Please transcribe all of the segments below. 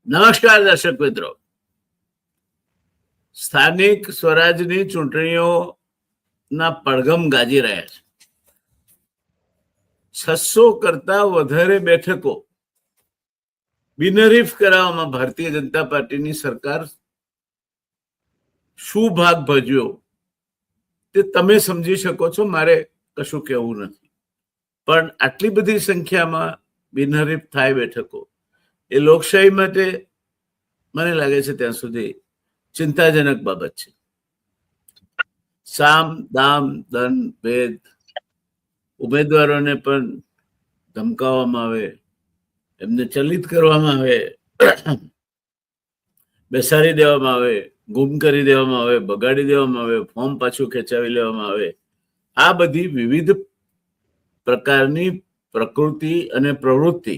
નમસ્કાર દર્શક મિત્રો. સ્થાનિક સ્વરાજની ચૂંટણીઓના પડઘમ ગાજી રહ્યા છે. 600 કરતા વધારે બેઠકો બિનહરીફ કરાવવામાં ભારતીય જનતા પાર્ટીની સરકાર શું ભાગ ભજવ્યો તે તમે સમજી શકો છો. મારે કશું કહેવું નથી, પણ આટલી બધી સંખ્યામાં બિનહરીફ થાય બેઠકો એ લોકશાહી માટે મને લાગે છે ત્યાં સુધી ચિંતાજનક બાબત છે. સામ દામ દંડ ભેદ ઉમેદવારોને પણ ધમકાવવામાં આવે, એમને ચલિત કરવામાં આવે, બેસાડી દેવામાં આવે, ગુમ કરી દેવામાં આવે, બગાડી દેવામાં આવે, ફોર્મ પાછું ખેંચાવી લેવામાં આવે. આ બધી વિવિધ પ્રકારની પ્રકૃતિ અને પ્રવૃત્તિ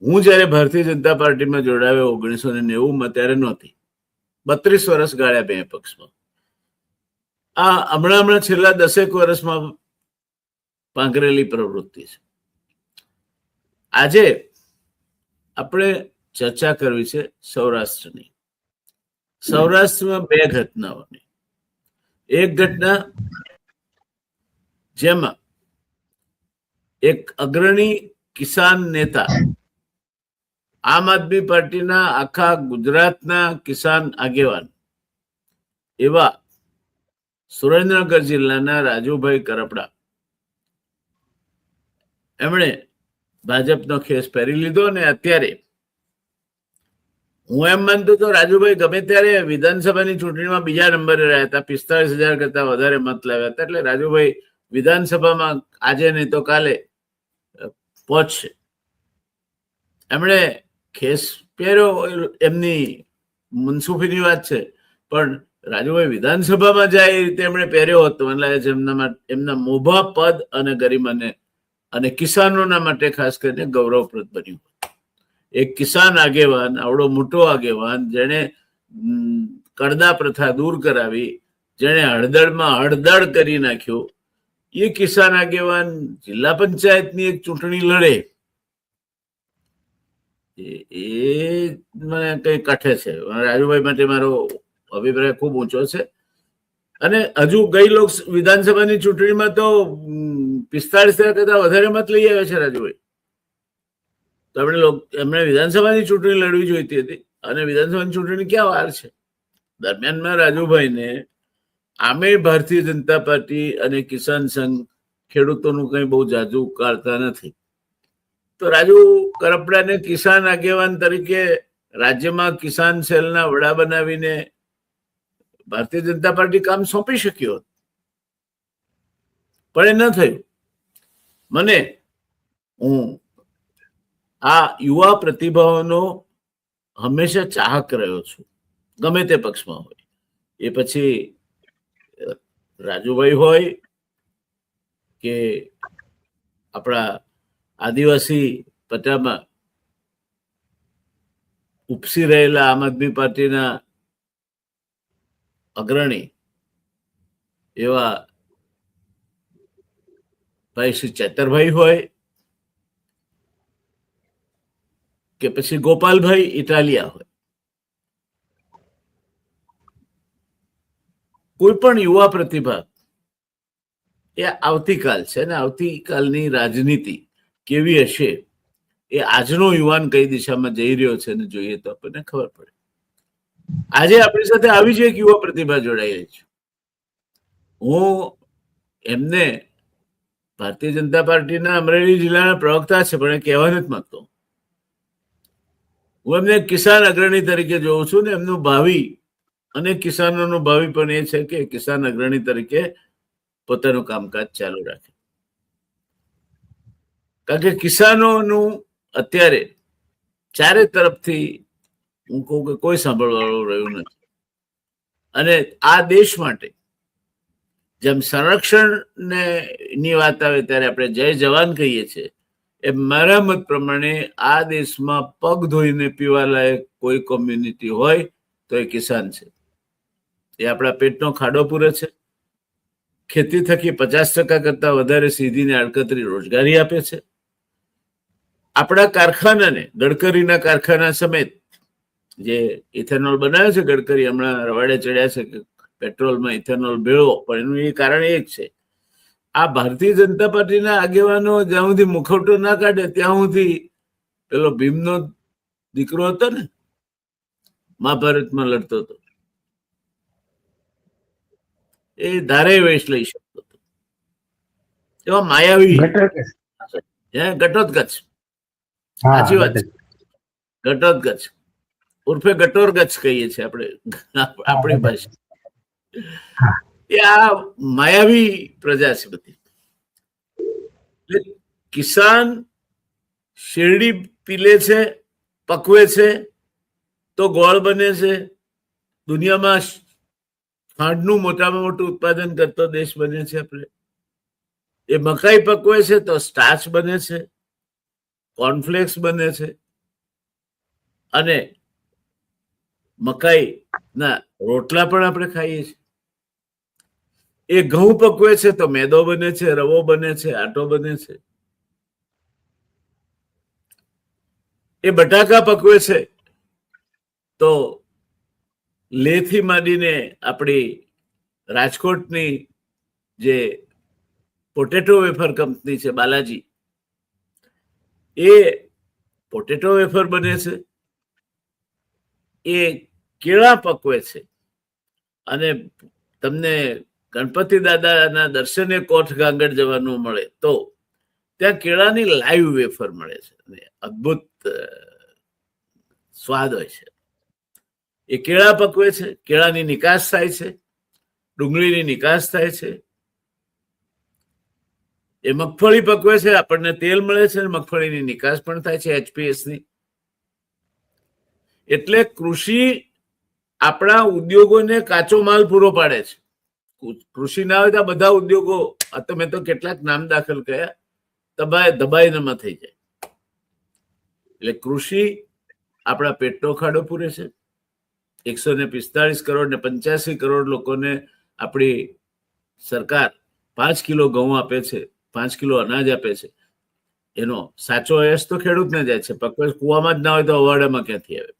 હું જયારે ભારતીય જનતા પાર્ટીમાં જોડાયો 1990માં ત્યારે નહોતી. 32 વર્ષ ગાળ્યા બે પક્ષમાં. આ હમણાં છેલ્લા 10 વર્ષમાં પાંકરેલી પ્રવૃત્તિ છે. આજે આપણે ચર્ચા કરવી છે સૌરાષ્ટ્રની. સૌરાષ્ટ્રમાં બે ઘટનાઓની. એક ઘટના જેમાં એક અગ્રણી કિસાન નેતા, આમ આદમી પાર્ટીના આખા ગુજરાતના કિસાન આગેવાન એવા સુરેન્દ્રનગર જિલ્લાના રાજુભાઈ કરપડા, એમણે ભાજપનો ખેસ પહેરી લીધો. અને અત્યારે હું એમ માનતો તો રાજુભાઈ ગમે ત્યારે વિધાનસભાની ચૂંટણીમાં બીજા નંબરે રહ્યા હતા, 45,000 કરતા વધારે મત લાવ્યા હતા. એટલે રાજુભાઈ વિધાનસભામાં આજે નહીં તો કાલે પહોંચશે. એમણે ખેસ પહેર્યો, એમની મનસુફીની વાત છે, પણ રાજુભાઈ વિધાનસભામાં જાય એ રીતે એમણે પહેર્યો હતો. મને લાગે છે એમના મોભા પદ અને ગરિમાને અને કિસાનોના માટે ખાસ કરીને ગૌરવપ્રદ બન્યું. એક કિસાન આગેવાન, આવડો મોટો આગેવાન, જેણે કડદા પ્રથા દૂર કરાવી, જેણે હળદળમાં હળદળ કરી નાખ્યો, એ કિસાન આગેવાન જિલ્લા પંચાયતની એક ચૂંટણી લડે, એ મને કઈ કઠે છે. રાજુભાઈ માટે મારો અભિપ્રાય ખૂબ ઊંચો છે. અને હજુ ગઈ વિધાનસભાની ચૂંટણીમાં તો 45,000 કરતા વધારે મત લઈ આવ્યા છે રાજુભાઈ. તો એમણે વિધાનસભાની ચૂંટણી લડવી જોઈતી હતી, અને વિધાનસભાની ચૂંટણી ક્યાં વાર છે. દરમિયાનમાં રાજુભાઈને આમે ભારતીય જનતા પાર્ટી અને કિસાન સંઘ ખેડૂતોનું કઈ બહુ જાજુ કાઢતા નથી. તો રાજુ કરપડાને કિસાન આગેવાન તરીકે રાજ્યમાં કિસાન સેલના વડા બનાવીને ભારતીય જનતા પાર્ટી કામ સોંપી શક્યો, પણ એ ન થયું. હું આ યુવા પ્રતિભાઓનો હંમેશા ચાહક રહ્યો છું, ગમે તે પક્ષમાં હોય. એ પછી રાજુભાઈ હોય કે આપણા આદિવાસી પટ્ટામાં ઉપસી રહેલા આમ આદમી પાર્ટીના અગ્રણી એવા ભાઈ શ્રી ચેતરભાઈ હોય કે પછી ગોપાલભાઈ ઇટાલિયા હોય. કોઈ પણ યુવા પ્રતિભા એ આવતીકાલ છે, ને આવતીકાલની રાજનીતિ કેવી હશે એ આજનો યુવાન કઈ દિશામાં જઈ રહ્યો છે ને જોઈએ તો આપણને ખબર પડે. આજે આપણી સાથે આવી જ એક યુવા પ્રતિભા જોડાયેલી છે. હું એમને ભારતીય જનતા પાર્ટીના અમરેલી જિલ્લાના પ્રવક્તા છે, પણ એ કહેવા નથી માંગતો. હું એમને કિસાન અગ્રણી તરીકે જોઉં છું, ને એમનું ભાવિ અને કિસાનોનું ભાવિ પણ એ છે કે કિસાન અગ્રણી તરીકે પોતાનું કામકાજ ચાલુ રાખે. કારણ કે કિસાનોનું અત્યારે ચારે તરફથી હું કહું કે કોઈ સાંભળવાળું રહ્યું નથી. અને આ દેશ માટે જેમ સંરક્ષણની વાત આવે ત્યારે આપણે જય જવાન કહીએ છીએ, એ મારા મત પ્રમાણે આ દેશમાં પગ ધોઈને પીવા લાયક કોઈ કોમ્યુનિટી હોય તો એ કિસાન છે. એ આપણા પેટનો ખાડો પૂરે છે. ખેતી થકી 50% કરતા વધારે સીધી ને આડકતરી રોજગારી આપે છે. આપણા કારખાનાને, ગડકરીના કારખાના સમેત જે ઇથેનોલ બનાવે છે ગડકરી, હમણાં રવાડે ચડ્યા છે કે પેટ્રોલમાં ઇથેનોલ ભેળવો, પણ એનું એ કારણ એ જ છે, આ ભારતીય જનતા પાર્ટીના આગેવાનો જ્યાં સુધી મુખવટો ના કાઢે ત્યાં સુધી પેલો ભીમનો દીકરો હતો ને, મહાભારતમાં લડતો હતો, એ ધારે વેશ લઈ શકતો હતો. એવા માયાવી ઘટોત્કચ, સાચી વાત છે, ઘટોત્કચ ઉર્ફે ગટોરગચ કહીએ છીએ આપણે આપણી ભાષા. એ આ માયાવી પ્રજા છે બધી. કિસાન શેરડી પીલે છે, પકવે છે તો ગોળ બને છે, દુનિયામાં ખાંડનું મોટામાં મોટું ઉત્પાદન કરતો દેશ બને છે આપણે. એ મકાઈ પકવે છે તો સ્ટાર્ચ બને છે, કોર્નફ્લેક્સ બને છે, અને મકાઈ ના રોટલા પણ આપણે ખાઈએ છીએ. એ ઘઉં પકવે છે તો મેદો બને છે, રવો બને છે, આટો બને છે. એ બટાકા પકવે છે તો લેહથી માંડીને આપણી રાજકોટની જે પોટેટો વેફર કંપની છે બાલાજી, એ પોટેટો વેફર બને છે. એ કેળા પકવે છે, અને તમને ગણપતિ દાદાના દર્શને કોઠ ગાંગડ જવાનું મળે તો ત્યાં કેળાની લાઈવ વેફર મળે છે, અને અદ્ભુત સ્વાદ હોય છે. એ કેળા પકવે છે, કેળાની નિકાસ થાય છે, ડુંગળીની નિકાસ થાય છે. એ મગફળી પકવે છે, આપણને તેલ મળે છે, મગફળીની નિકાસ પણ થાય છે HPSની. એટલે કૃષિ આપણા ઉદ્યોગોને કાચો માલ પૂરો પાડે છે. કૃષિ ના હોય તો બધા ઉદ્યોગો, મેં તો કેટલાક નામ દાખલ કર્યા, દબાઈનામાં થઈ જાય. એટલે કૃષિ આપણા પેટનો ખાડો પૂરે છે. 145 કરોડ ને 85 કરોડ લોકોને આપણી સરકાર 5 કિલો ઘઉં આપે છે, 5 કિલો અનાજ આપે છે. એનો સાચો યશ તો ખેડૂતને જાય છે. પકવેશ કુવામાં જ ના હોય તો અવાડામાં ક્યાંથી આવે?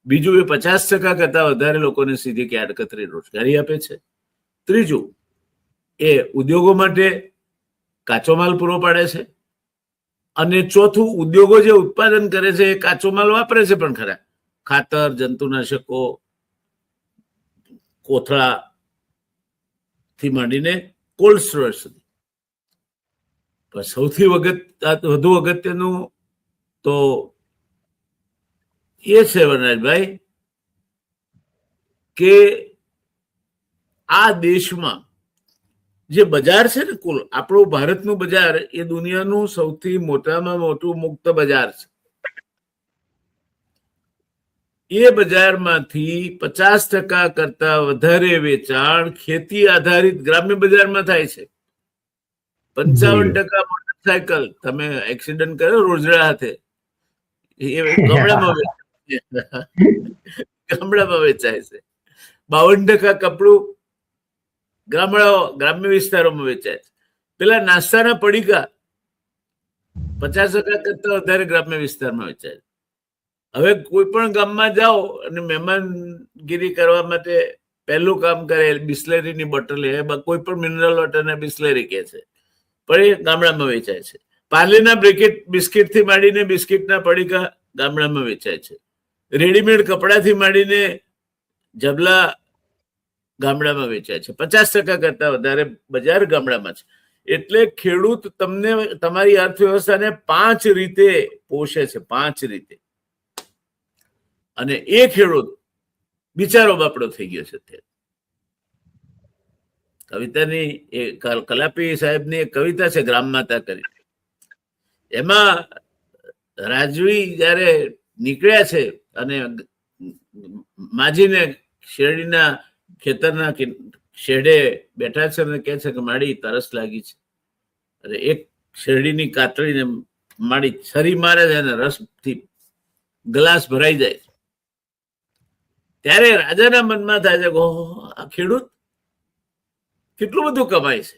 બીજું, એ 50% કરતા વધારે લોકોને સીધી કે આડકતરી રોજગારી આપે છે. ત્રીજું, એ ઉદ્યોગો માટે કાચો માલ પૂરો પાડે છે. અને ચોથું, ઉદ્યોગો જે ઉત્પાદન કરે છે એ કાચો માલ વાપરે છે પણ ખરા, ખાતર, જંતુનાશકો, કોથળા થી માંડીને કોલ્ડ સ્ટોરેજ સુધી. સૌથી વધુ અગત્યનું તો એ છે વનરાજભાઈ કે આ દેશમાં જે બજાર છે ને, કુલ આપણું ભારતનું બજાર એ દુનિયાનું સૌથી મોટામાં મોટું મુક્ત બજાર છે. એ બજારમાંથી 50% કરતા વધારે વેચાણ ખેતી આધારિત ગ્રામ્ય બજારમાં થાય છે. 55% મોટરસાયકલ, તમે એક્સિડન્ટ કર્યો રોજડા હાથે, એ ગામડામાં વેચાય છે. 52% કપડું ગ્રામ્ય વિસ્તારોમાં વેચાય છે. પેલા નાસ્તાના પડીકા 50% કરતા વધારે ગ્રામ્ય વિસ્તારમાં વેચાય છે. હવે કોઈ પણ ગામમાં જાઓ અને મહેમાનગીરી કરવા માટે પહેલું કામ કરે બિસ્લેરીની બોટલ, કોઈ પણ મિનરલ વોટરને બિસ્લેરી કહે છે, પણ એ ગામડામાં વેચાય છે. પાર્લેના બિસ્કિટ થી માંડીને બિસ્કિટના પડીકા ગામડામાં વેચાય છે. રેડીમેડ કપડાથી માંડીને જબલા ગામડામાં વેચાય છે. 50% કરતા વધારે બજાર ગામડામાં છે. એટલે ખેડૂત તમને તમારી અર્થવ્યવસ્થાને 5 રીતે પોષે છે, 5 રીતે. અને એ ખેડૂત બિચારો બાપડો થઈ ગયો છે. કવિતાની એ કલાપી સાહેબની એક કવિતા છે ગ્રામ માતા કરી, એમાં રાજવી જયારે નીકળ્યા છે અને માજીને શેરડીના ખેતરના શેડે બેઠા છે અને કહે છે કે માડી તરસ લાગી છે. અને એક શેરડીની કાતળીને માડી છરી મારે છે અને રસથી ગ્લાસ ભરાઈ જાય. ત્યારે રાજાના મનમાં થાય છે કે આ ખેડૂત કેટલું બધું કમાય છે.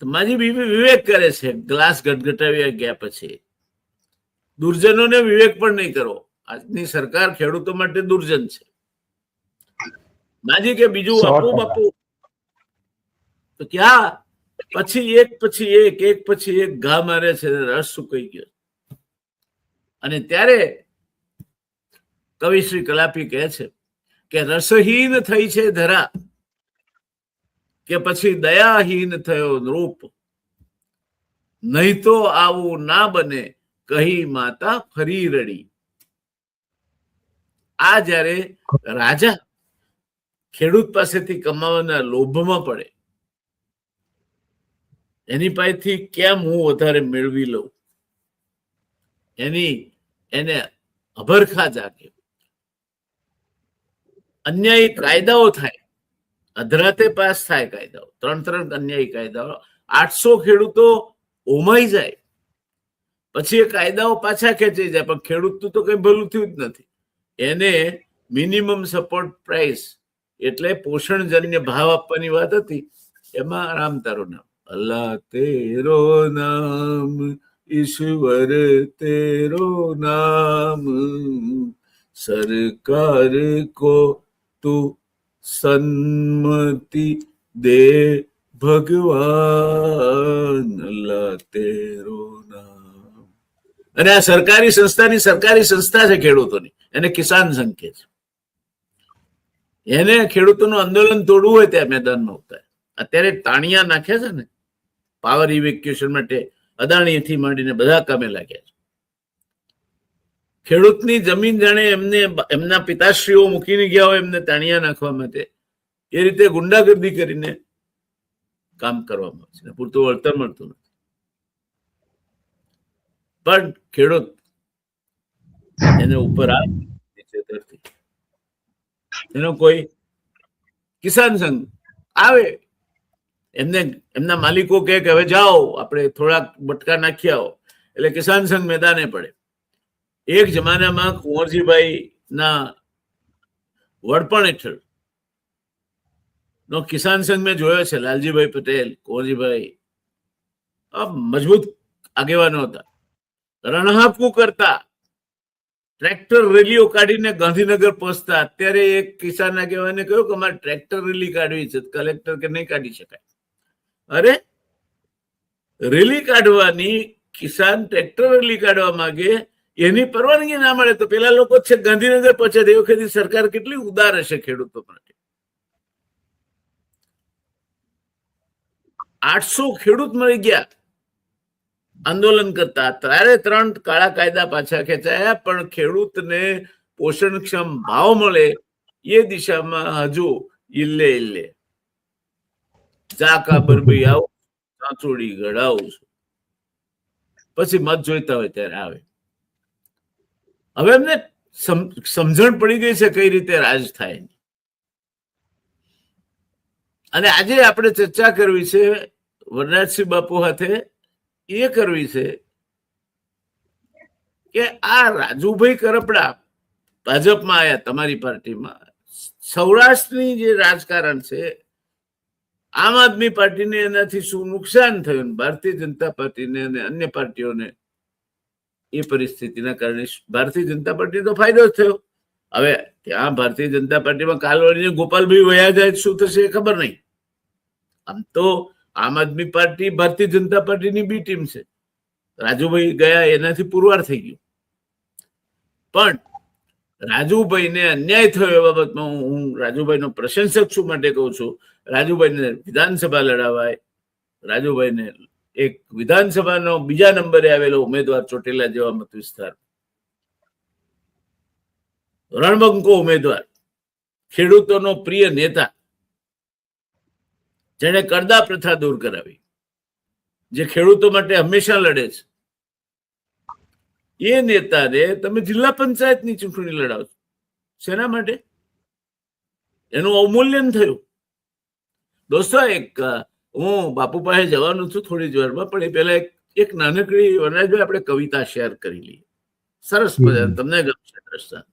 તો માજી બીબી વિવેક કરે છે, ગ્લાસ ગટગટાવ્યા ગયા પછી. દુર્જનોને વિવેક પણ નહીં કરવો. આજની સરકાર ખેડૂતો માટે દુર્જન છે. માજી કે બીજું આપવું બાપુ, તો ક્યાં પછી એક પછી એક ઘા મારે છે, રસ સુકાઈ ગયો. અને ત્યારે કવિ શ્રી કલાપી કહે છે કે રસહીન થઈ છે ધરા, કે પછી દયાહીન થયો નૃપ, નહીં તો આવું ના બને કહી માતા ફરી રડી. આ જ્યારે રાજા ખેડૂત પાસેથી કમાવાના લોભમાં પડે, એની પાસેથી કેમ હું વધારે મેળવી લઉં, એને અભરખા જાગે, અન્યાયી કાયદાઓ થાય, અધરાતે પાસ થાય કાયદાઓ, 3 અન્યાયી કાયદાઓ, 800 ખેડૂતો ઓમાઈ જાય, પછી એ કાયદાઓ પાછા ખેંચાઈ જાય, પણ ખેડૂતનું તો કઈ ભલું થયું જ નથી. એને મિનિમમ સપોર્ટ પ્રાઇસ એટલે પોષણજન્ય ભાવ આપવાની વાત હતી. એમાં રામ તારું નામ, અલ્લાહ તેરો નામ, ઈશ્વર તેરો નામ, સરકાર કો તું સન્મતિ દે ભગવાન, અલ્લાહ તેરો નામ. અને આ સરકારી સંસ્થા છે ખેડૂતોની, એને કિસાન સંઘ કહે છે. એને ખેડૂતોનું આંદોલન તોડવું હોય ત્યાં મેદાનમાં ઉતારે. અત્યારે તાણિયા નાખે છે ને પાવર ઇવેક્યુએશન માટે, અદાણીથી માંડીને બધા કામે લાગ્યા છે. ખેડૂતની જમીન જાણે એમના પિતાશ્રીઓ મૂકીને ગયા હોય એમને તાણિયા નાખવા માટે, એ રીતે ગુંડાગર્દી કરીને કામ કરવામાં આવે છે, પૂરતું વળતર મળતું નથી. પણ ખેડૂત એને ઉપર આવે, એનો કોઈ કિસાન સંઘ આવે, એમના માલિકો કે હવે જાઓ આપણે થોડાક બટકા નાખી આવો, એટલે કિસાન સંઘ મેદાને પડે. એક જમાનામાં કુંવરજીભાઈ ના વડપણ હેઠળ નો કિસાન સંઘ મેં જોયો છે. લાલજીભાઈ પટેલ, કુંવરજીભાઈ મજબૂત આગેવાનો હતા. રણહાપું કરતા, ટ્રેક્ટર રેલીઓ કાઢીને ગાંધીનગર પહોંચતા. અત્યારે એક કિસાન આગેવાને કહ્યું કે અમારે ટ્રેક્ટર રેલી કાઢવી છે, કલેક્ટર કે નહીં કાઢી શકાય. અરે રેલી કાઢવાની, કિસાન ટ્રેક્ટર રેલી કાઢવા માંગે, એની પરવાનગી ના મળે તો પેલા લોકો છે ગાંધીનગર પહોંચે. એ વખતે સરકાર કેટલી ઉદાર હશે ખેડૂતો માટે. 800 ખેડૂત મળી ગયા આંદોલન કરતા. ત્યારે 3 કાળા કાયદા પાછા ખેંચાયા, પણ ખેડૂતને પોષણક્ષમ ભાવ મળે એ દિશામાં હજુ ઇલ્લે ચાકા બરબી આવું, ચાંચોડી ગળાવું છું, પછી મત જોઈતા હોય ત્યારે આવે. હવે એમને સમજણ પડી ગઈ છે કઈ રીતે રાજ થાય. અને આજે આપણે ચર્ચા કરવી છે વરરાજસિંહ બાપુ સાથે, એ કરવી છે કે આ રાજુભાઈ કરપડા ભાજપમાં આવ્યા, તમારી પાર્ટીમાં. સૌરાષ્ટ્રની જે રાજકારણ છે, આમ આદમી પાર્ટીને એનાથી શું નુકસાન થયું, ભારતીય જનતા પાર્ટીને અને અન્ય પાર્ટીઓને એ પરિસ્થિતિના કારણે ભારતીય જનતા પાર્ટી તો ફાયદો જ થયો. હવે ત્યાં ભારતીય જનતા પાર્ટીમાં કાલ વળીને ગોપાલભાઈ વયા જાય શું થશે એ ખબર નહીં. આમ તો આમ આદમી પાર્ટી ભારતીય જનતા પાર્ટીની બી ટીમ છે. રાજુભાઈ ગયા એનાથી પુરવાર થઈ ગયું. પણ રાજુભાઈને અન્યાય થયો એ બાબતમાં હું રાજુભાઈનો પ્રશંસક છું માટે કહું છું. રાજુભાઈને વિધાનસભા લડાવાય, રાજુભાઈને એક વિધાનસભાનો બીજા નંબરે આવેલો ઉમેદવાર ચોટીલા જેવા મત વિસ્તાર, રણબંકો ઉમેદવાર, ખેડૂતોનો પ્રિય નેતા, જેને કરદા પ્રથા દૂર કરાવી, જે ખેડૂતો માટે હંમેશા લડે છે, એ નેતાને તમે જિલ્લા પંચાયતની ચૂંટણી લડાવશો. શેના માટે? એનું અવમૂલ્યન થયું. દોસ્તો, હું બાપુ પાસે જવાનું છું થોડી જ વારમાં, પણ એ પહેલા એક નાનકડી વનરાજભાઈ આપણે કવિતા શેર કરી લઈએ. સરસ મજા, તમને ગમશે દ્રષ્ટા.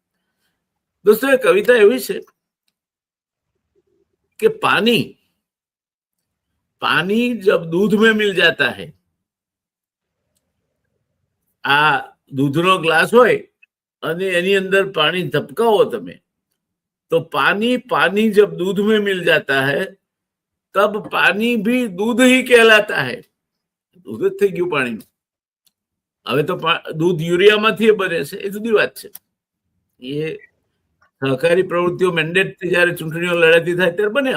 દોસ્તો, એ કવિતા એવી છે કે पानी जब दूध में मिल जाता है, आ दूधનો ગ્લાસ હોય અને એની અંદર પાણી ધબકાવો તમે, तो पानी पानी जब दूध में मिल जाता है तब पानी भी दूध ही कहलाता है. दूध જ થઈ ગયું પાણી. હવે તો દૂધ યુરિયામાંથી બને છે, એ જુદી વાત છે. એ સહકારી પ્રવૃત્તિઓ મેન્ડેટથી જયારે ચૂંટણીઓ લડાતી થાય ત્યારે બને.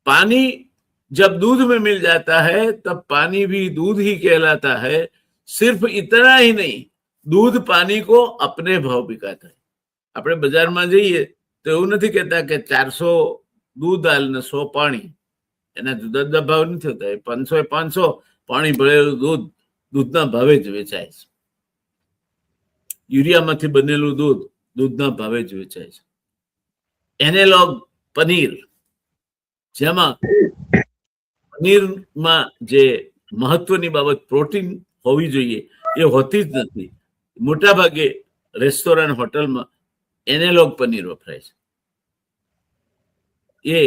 पानी जब दूध में मिल जाता है तब पानी भी दूध ही कहलाता है. सिर्फ इतना ही नहीं, दूध पानी को अपने भाव बिकाता है. આપણે બજારમાં જઈએ તો એવું નથી કહેતા કે 400 દૂધ હાલ ને 100 પાણી. એના જુદા જુદા ભાવ નથી હોતા. 500 એ 500 પાણી ભરેલું દૂધ દૂધના ભાવે જ વેચાય છે. યુરિયામાંથી બનેલું દૂધ દૂધના ભાવે જ વેચાય છે. એનેલોગ પનીર, જેમાં પનીરમાં જે મહત્વની બાબત પ્રોટીન હોવી જોઈએ એ હોતી જ નથી. મોટા ભાગે રેસ્ટોરન્ટ હોટલમાં એનેલોગ પનીર વપરાય છે. એ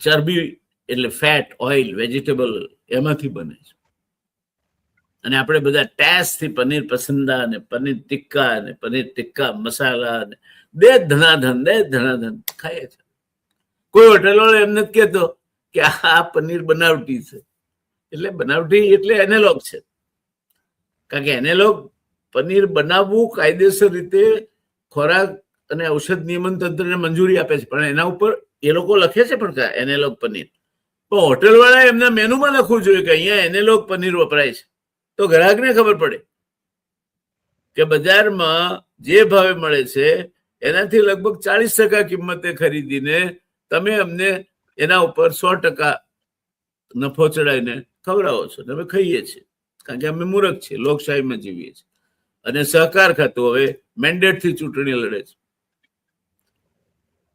ચરબી એટલે ફેટ, ઓઇલ, વેજીટેબલ એમાંથી બને છે. અને આપણે બધા ટેસ્ટથી પનીર પસંદા ને પનીર ટિક્કા ને પનીર ટિક્કા મસાલા ને દે ધનાધન ખાઈએ છે. કોઈ હોટેલ વાળો એમ નથી કહેતો કે આ પનીર બનાવટી છે. એટલે બનાવટી એટલે એનેલોગ છે. કારણ કે એનેલોગ પનીર બનાવવું કાયદેસર રીતે ખોરાક અને ઔષધ નિયમન તંત્રને મંજૂરી આપે છે, પણ એના ઉપર એ લોકો લખે છે પણ એનેલોગ પનીર. પણ હોટેલ વાળા એમના મેનુમાં લખવું જોઈએ કે અહીંયા એનેલોગ પનીર વપરાય છે, તો ગ્રાહકને ખબર પડે કે બજારમાં જે ભાવે મળે છે એનાથી લગભગ 40% કિંમતે ખરીદીને તમે અમને એના ઉપર 100% નફો ચડાવીને ખવડાવો છો. અમે ખાઈએ છીએ કારણ કે અમે મૂર્ખ છીએ, લોકશાહીમાં જીવીએ છીએ. અને સહકાર ખાતું હવે મેન્ડેટથી ચૂંટણી લડે છે.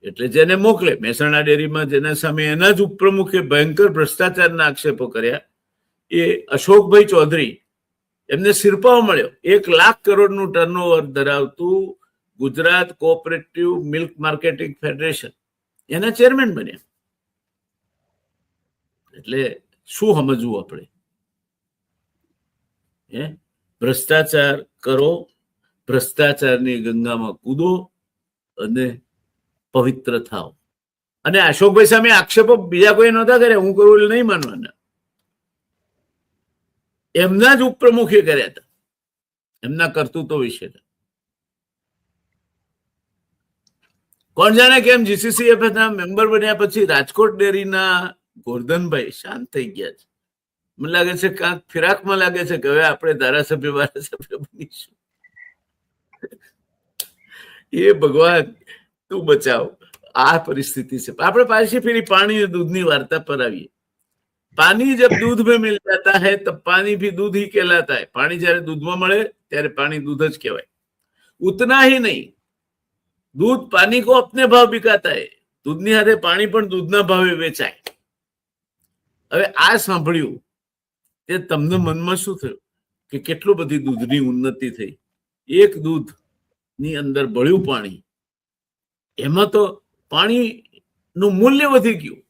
એટલે જેને મોકલે, મહેસાણા ડેરીમાં જેના સામે એના જ ઉપપ્રમુખે ભયંકર ભ્રષ્ટાચારના આક્ષેપો કર્યા, એ અશોકભાઈ ચૌધરી, એમને સિરપાવ મળ્યો. 1 લાખ કરોડનું ટર્નઓવર ધરાવતું Gujarat cooperative milk marketing federation, એના ચેરમેન બન્યા. એટલે શું સમજવું આપણે? ભ્રષ્ટાચાર કરો, ભ્રષ્ટાચારની ગંગામાં કૂદો અને પવિત્ર થાવ. અને અશોકભાઈ સામે આક્ષેપો બીજા કોઈ નહોતા કર્યા, હું કરું એટલે નહીં માનવાના. એમના જ ઉપપ્રમુખે કર્યા હતા, એમના કરતૂતો વિશે. કોણ જાણે કેમ જીસીસીએફ ના મેમ્બર બન્યા પછી રાજકોટ ડેરીના ગોરધનભાઈ શાંત થઈ ગયા છે. મને લાગે છે કાંક ફિરાકમાં લાગે છે કે હવે આપણે ધારાસભ્ય બનીશું. એ ભગવાન તું બચાવ. આ પરિસ્થિતિ છે. આપણે પાછી ફેરી પાણી અને દૂધની વાર્તા પર આવીએ. પાણી જબ दूध में मिल जाता है तब पानी भी दूध ही कहलाता है. पानी जયારે દૂધમાં મળે ત્યારે પાણી દૂધ જ કહેવાય. ઉતના ही नहीं, दूध पानी को अपने भाव बिकाता है. દૂધની સાથે પાણી પણ દૂધના ભાવે વેચાય. હવે આ સાંભળ્યું તે તમને મનમાં શું થયું કે કેટલું બધી દૂધની ઉન્નતિ થઈ? એક દૂધની અંદર ભળ્યું પાણી, એમાં તો પાણીનું મૂલ્ય વધી ગયું,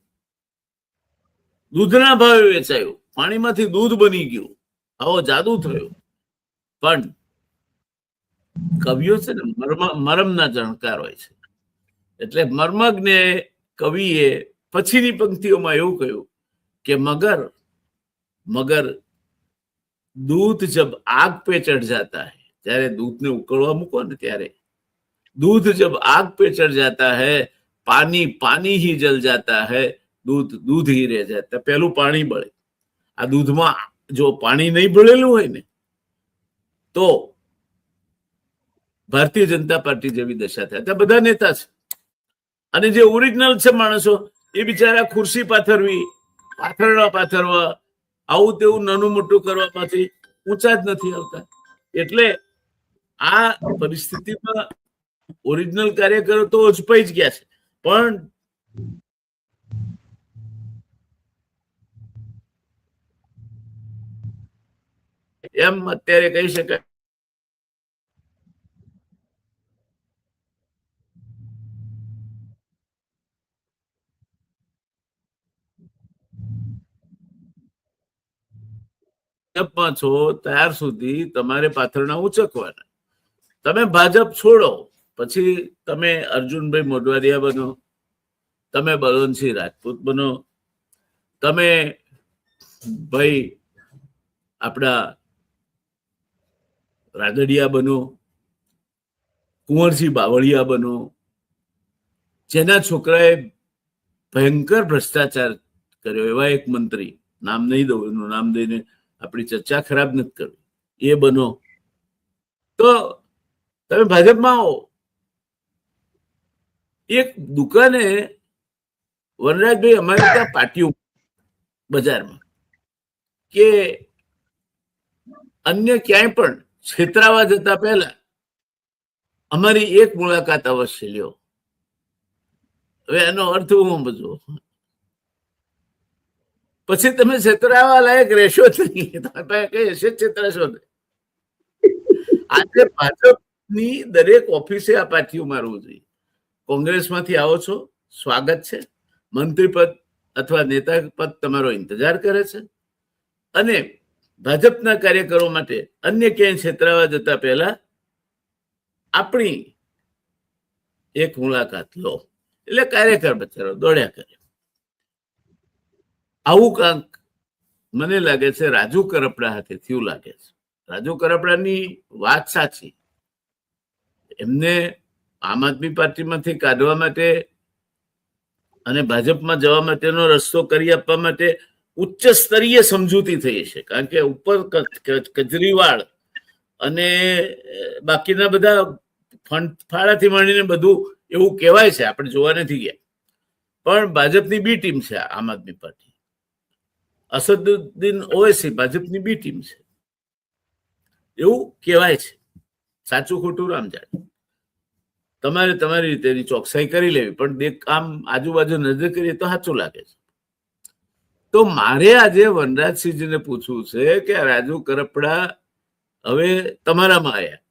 દૂધના ભાવે વેચાયું, પાણીમાંથી દૂધ બની ગયું. આવો જાદુ થયો. પણ કવિઓ છે ને મરમના જાણકાર હોય છે. એટલે મર્મજ્ઞ કવિએ પછીની પંક્તિઓમાં એવું કહ્યું કે મગર दूध जब आग पे चढ़ जाता है, ત્યારે દૂધને ઉકળવા મૂકો ને ત્યારે, दूध जब आग पे चढ़ जाता है पानी पानी ही जल जाता है, दूध दूध ही रह जाता. પહેલું પાણી બળે. આ દૂધમાં જો પાણી નહીં ભળેલું હોય ને તો ભારતીય જનતા પાર્ટી જેવી દશા થાય. ત્યાં બધા નેતા છે અને જે ઓરિજિનલ છે માણસો એ બિચારા ખુરશી પાથરવા આવું તેવું નાનું મોટું કરવામાંથી ઊંચા જ નથી આવતા. એટલે આ પરિસ્થિતિમાં ઓરિજિનલ કાર્યકરો તો ઓછપાઈ જ ગયા છે. પણ એમ અત્યારે કહી શકાય ભાજપમાં છો ત્યાર સુધી તમારે પાથરણા ઉચકવાના. તમે ભાજપ છોડો પછી તમે અર્જુનભાઈ મોઢવાડિયા બનો, તમે બળવંતસિંહ રાજપૂત બનો, તમે ભાઈ આપણા રાદડિયા બનો, કુંવરસિંહ બાવળિયા બનો, જેના છોકરાએ ભયંકર ભ્રષ્ટાચાર કર્યો એવા એક મંત્રી, નામ નહીં દઉં, એનું નામ દઈને આપણી ચર્ચા ખરાબ નથી કરવી, એ બનો. તો તમે ભાજપમાં આવો. એક દુકાને વનરાજભાઈ અમારે ત્યાં પાટિયું બજારમાં કે અન્ય ક્યાંય પણ છેતરાવા જતા પહેલા અમારી એક મુલાકાત અવશ્ય લ્યો. હવે એનો અર્થ હું સમજો, પછી તમે છેતરાવા લાયક રહેશો જ નહીં. તમે કઈ હશે છેતરાશો ને. આજે ભાજપની દરેક ઓફિસે આ પાટિયું મારવું જોઈએ. કોંગ્રેસમાંથી આવો છો, સ્વાગત છે. મંત્રી પદ અથવા નેતા પદ તમારો ઇંતજાર કરે છે. અને ભાજપના કાર્યકરો માટે અન્ય ક્યાંય છેતરાવા જતા પહેલા આપણી એક મુલાકાત લો. એટલે કાર્યકર બચારો દોડ્યા કરે. આવું કાંક મને લાગે છે રાજુ કરપડા હાથે થયું લાગે છે. રાજુ કરપડાની વાત સાચી. એમને આમ આદમી પાર્ટીમાંથી કાઢવા માટે અને ભાજપમાં જવા માટેનો રસ્તો કરી આપવા માટે ઉચ્ચ સ્તરીય સમજૂતી થઈ છે. કારણ કે ઉપર કેજરીવાલ અને બાકીના બધા ફાળાથી માંડીને બધું એવું કહેવાય છે, આપણે જોવા નથી ગયા. પણ ભાજપની બી ટીમ છે આમ આદમી પાર્ટી. અસદુદ્દીન ઓવૈસી ભાજપની બી ટીમ છે એવું કહેવાય છે. સાચું ખોટું રામ જાણે. તમારે તમારી રીતે એની ચોકસાઈ કરી લેવી, પણ આમ આજુબાજુ નજર કરીએ તો સાચું લાગે છે. તો મારે આજે વનરાજસિંહજીને પૂછવું છે કે રાજુ કરપડા હવે તમારામાં આવ્યા,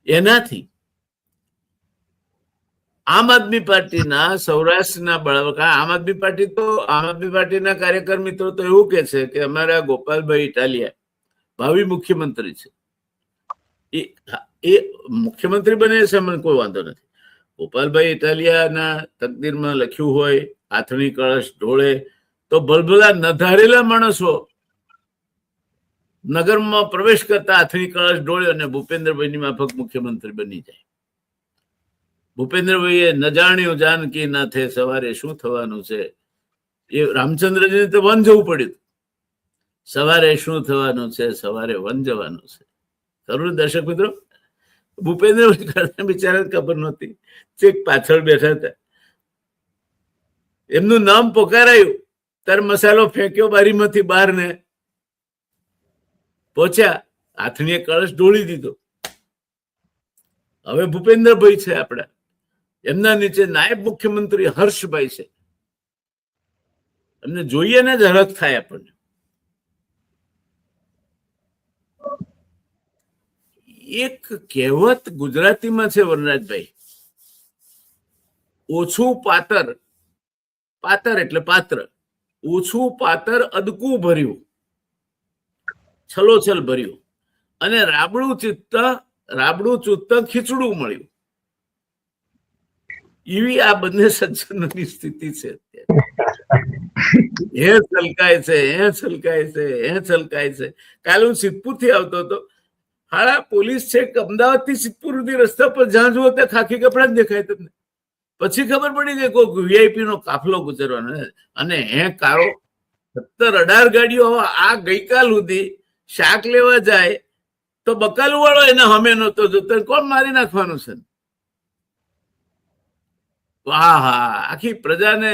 એનાથી આમ આદમી પાર્ટીના સૌરાષ્ટ્રના બળાવકા, આમ આદમી પાર્ટી તો આમ આદમી પાર્ટીના કાર્યકર મિત્રો તો એવું કે છે કે અમારા ગોપાલભાઈ ઇટાલિયા ભાવિ મુખ્યમંત્રી છે. એ મુખ્યમંત્રી બને છે, મને કોઈ વાંધો નથી. ગોપાલભાઈ ઇટાલિયાના તકદીરમાં લખ્યું હોય આથણી કળશ ઢોળે તો ભલભલા નધારેલા માણસો નગરમાં પ્રવેશ કરતા આથણી કળશ ઢોળે અને ભૂપેન્દ્રભાઈની માફક મુખ્યમંત્રી બની જાય. ભૂપેન્દ્રભાઈએ ન જાણ્યું જાનકી નાથે સવારે શું થવાનું છે. એ રામચંદ્રજીને તો વન જવું પડ્યું. સવારે શું થવાનું છે, સવારે વન જવાનું છે. ખરું દર્શક મિત્રો? ભૂપેન્દ્રભાઈ બિચારા ખબર નહોતી, ચેક પાછળ બેઠા હતા. એમનું નામ પોકારાયું ત્યારે મસાલો ફેંક્યો બારીમાંથી બહાર ને પહોંચ્યા, આથણીએ કળશ ઢોળી દીધો. હવે ભૂપેન્દ્રભાઈ છે આપડા, એમના નીચે નાયબ મુખ્યમંત્રી હર્ષભાઈ છે. એમને જોઈએ ને જ હરખ થાય આપણને. એક કહેવત ગુજરાતીમાં છે વનરાજભાઈ, ઓછું પાતર, પાતર એટલે પાત્ર, ઓછું પાતર અદકું ભર્યું, છલોછલ ભર્યું, અને રાબડું ચૂત ખીચડું મળ્યું. એવી આ બંને સજ્જનોની સ્થિતિ છે. હે છલકાય છે, હે છલકાય છે, હે છલકાય છે. કાલે હું સિદ્ધપુર થી આવતો હતો, હાડા પોલીસ છે અમદાવાદ થી સિદ્ધપુર સુધી રસ્તા પર જ્યાં જુઓ ત્યાં ખાખી કપડા જ દેખાય તમને. પછી ખબર પડી કે કોઈ વીઆઈપી નો કાફલો ગુજરવાનો. અને હે કારો 17-18 ગાડીઓ આ ગઈકાલ સુધી શાક લેવા જાય તો બકાલુ વાળો એને હમે નતો જોતો, કોણ મારી નાખવાનું છે. હા હા, આખી પ્રજાને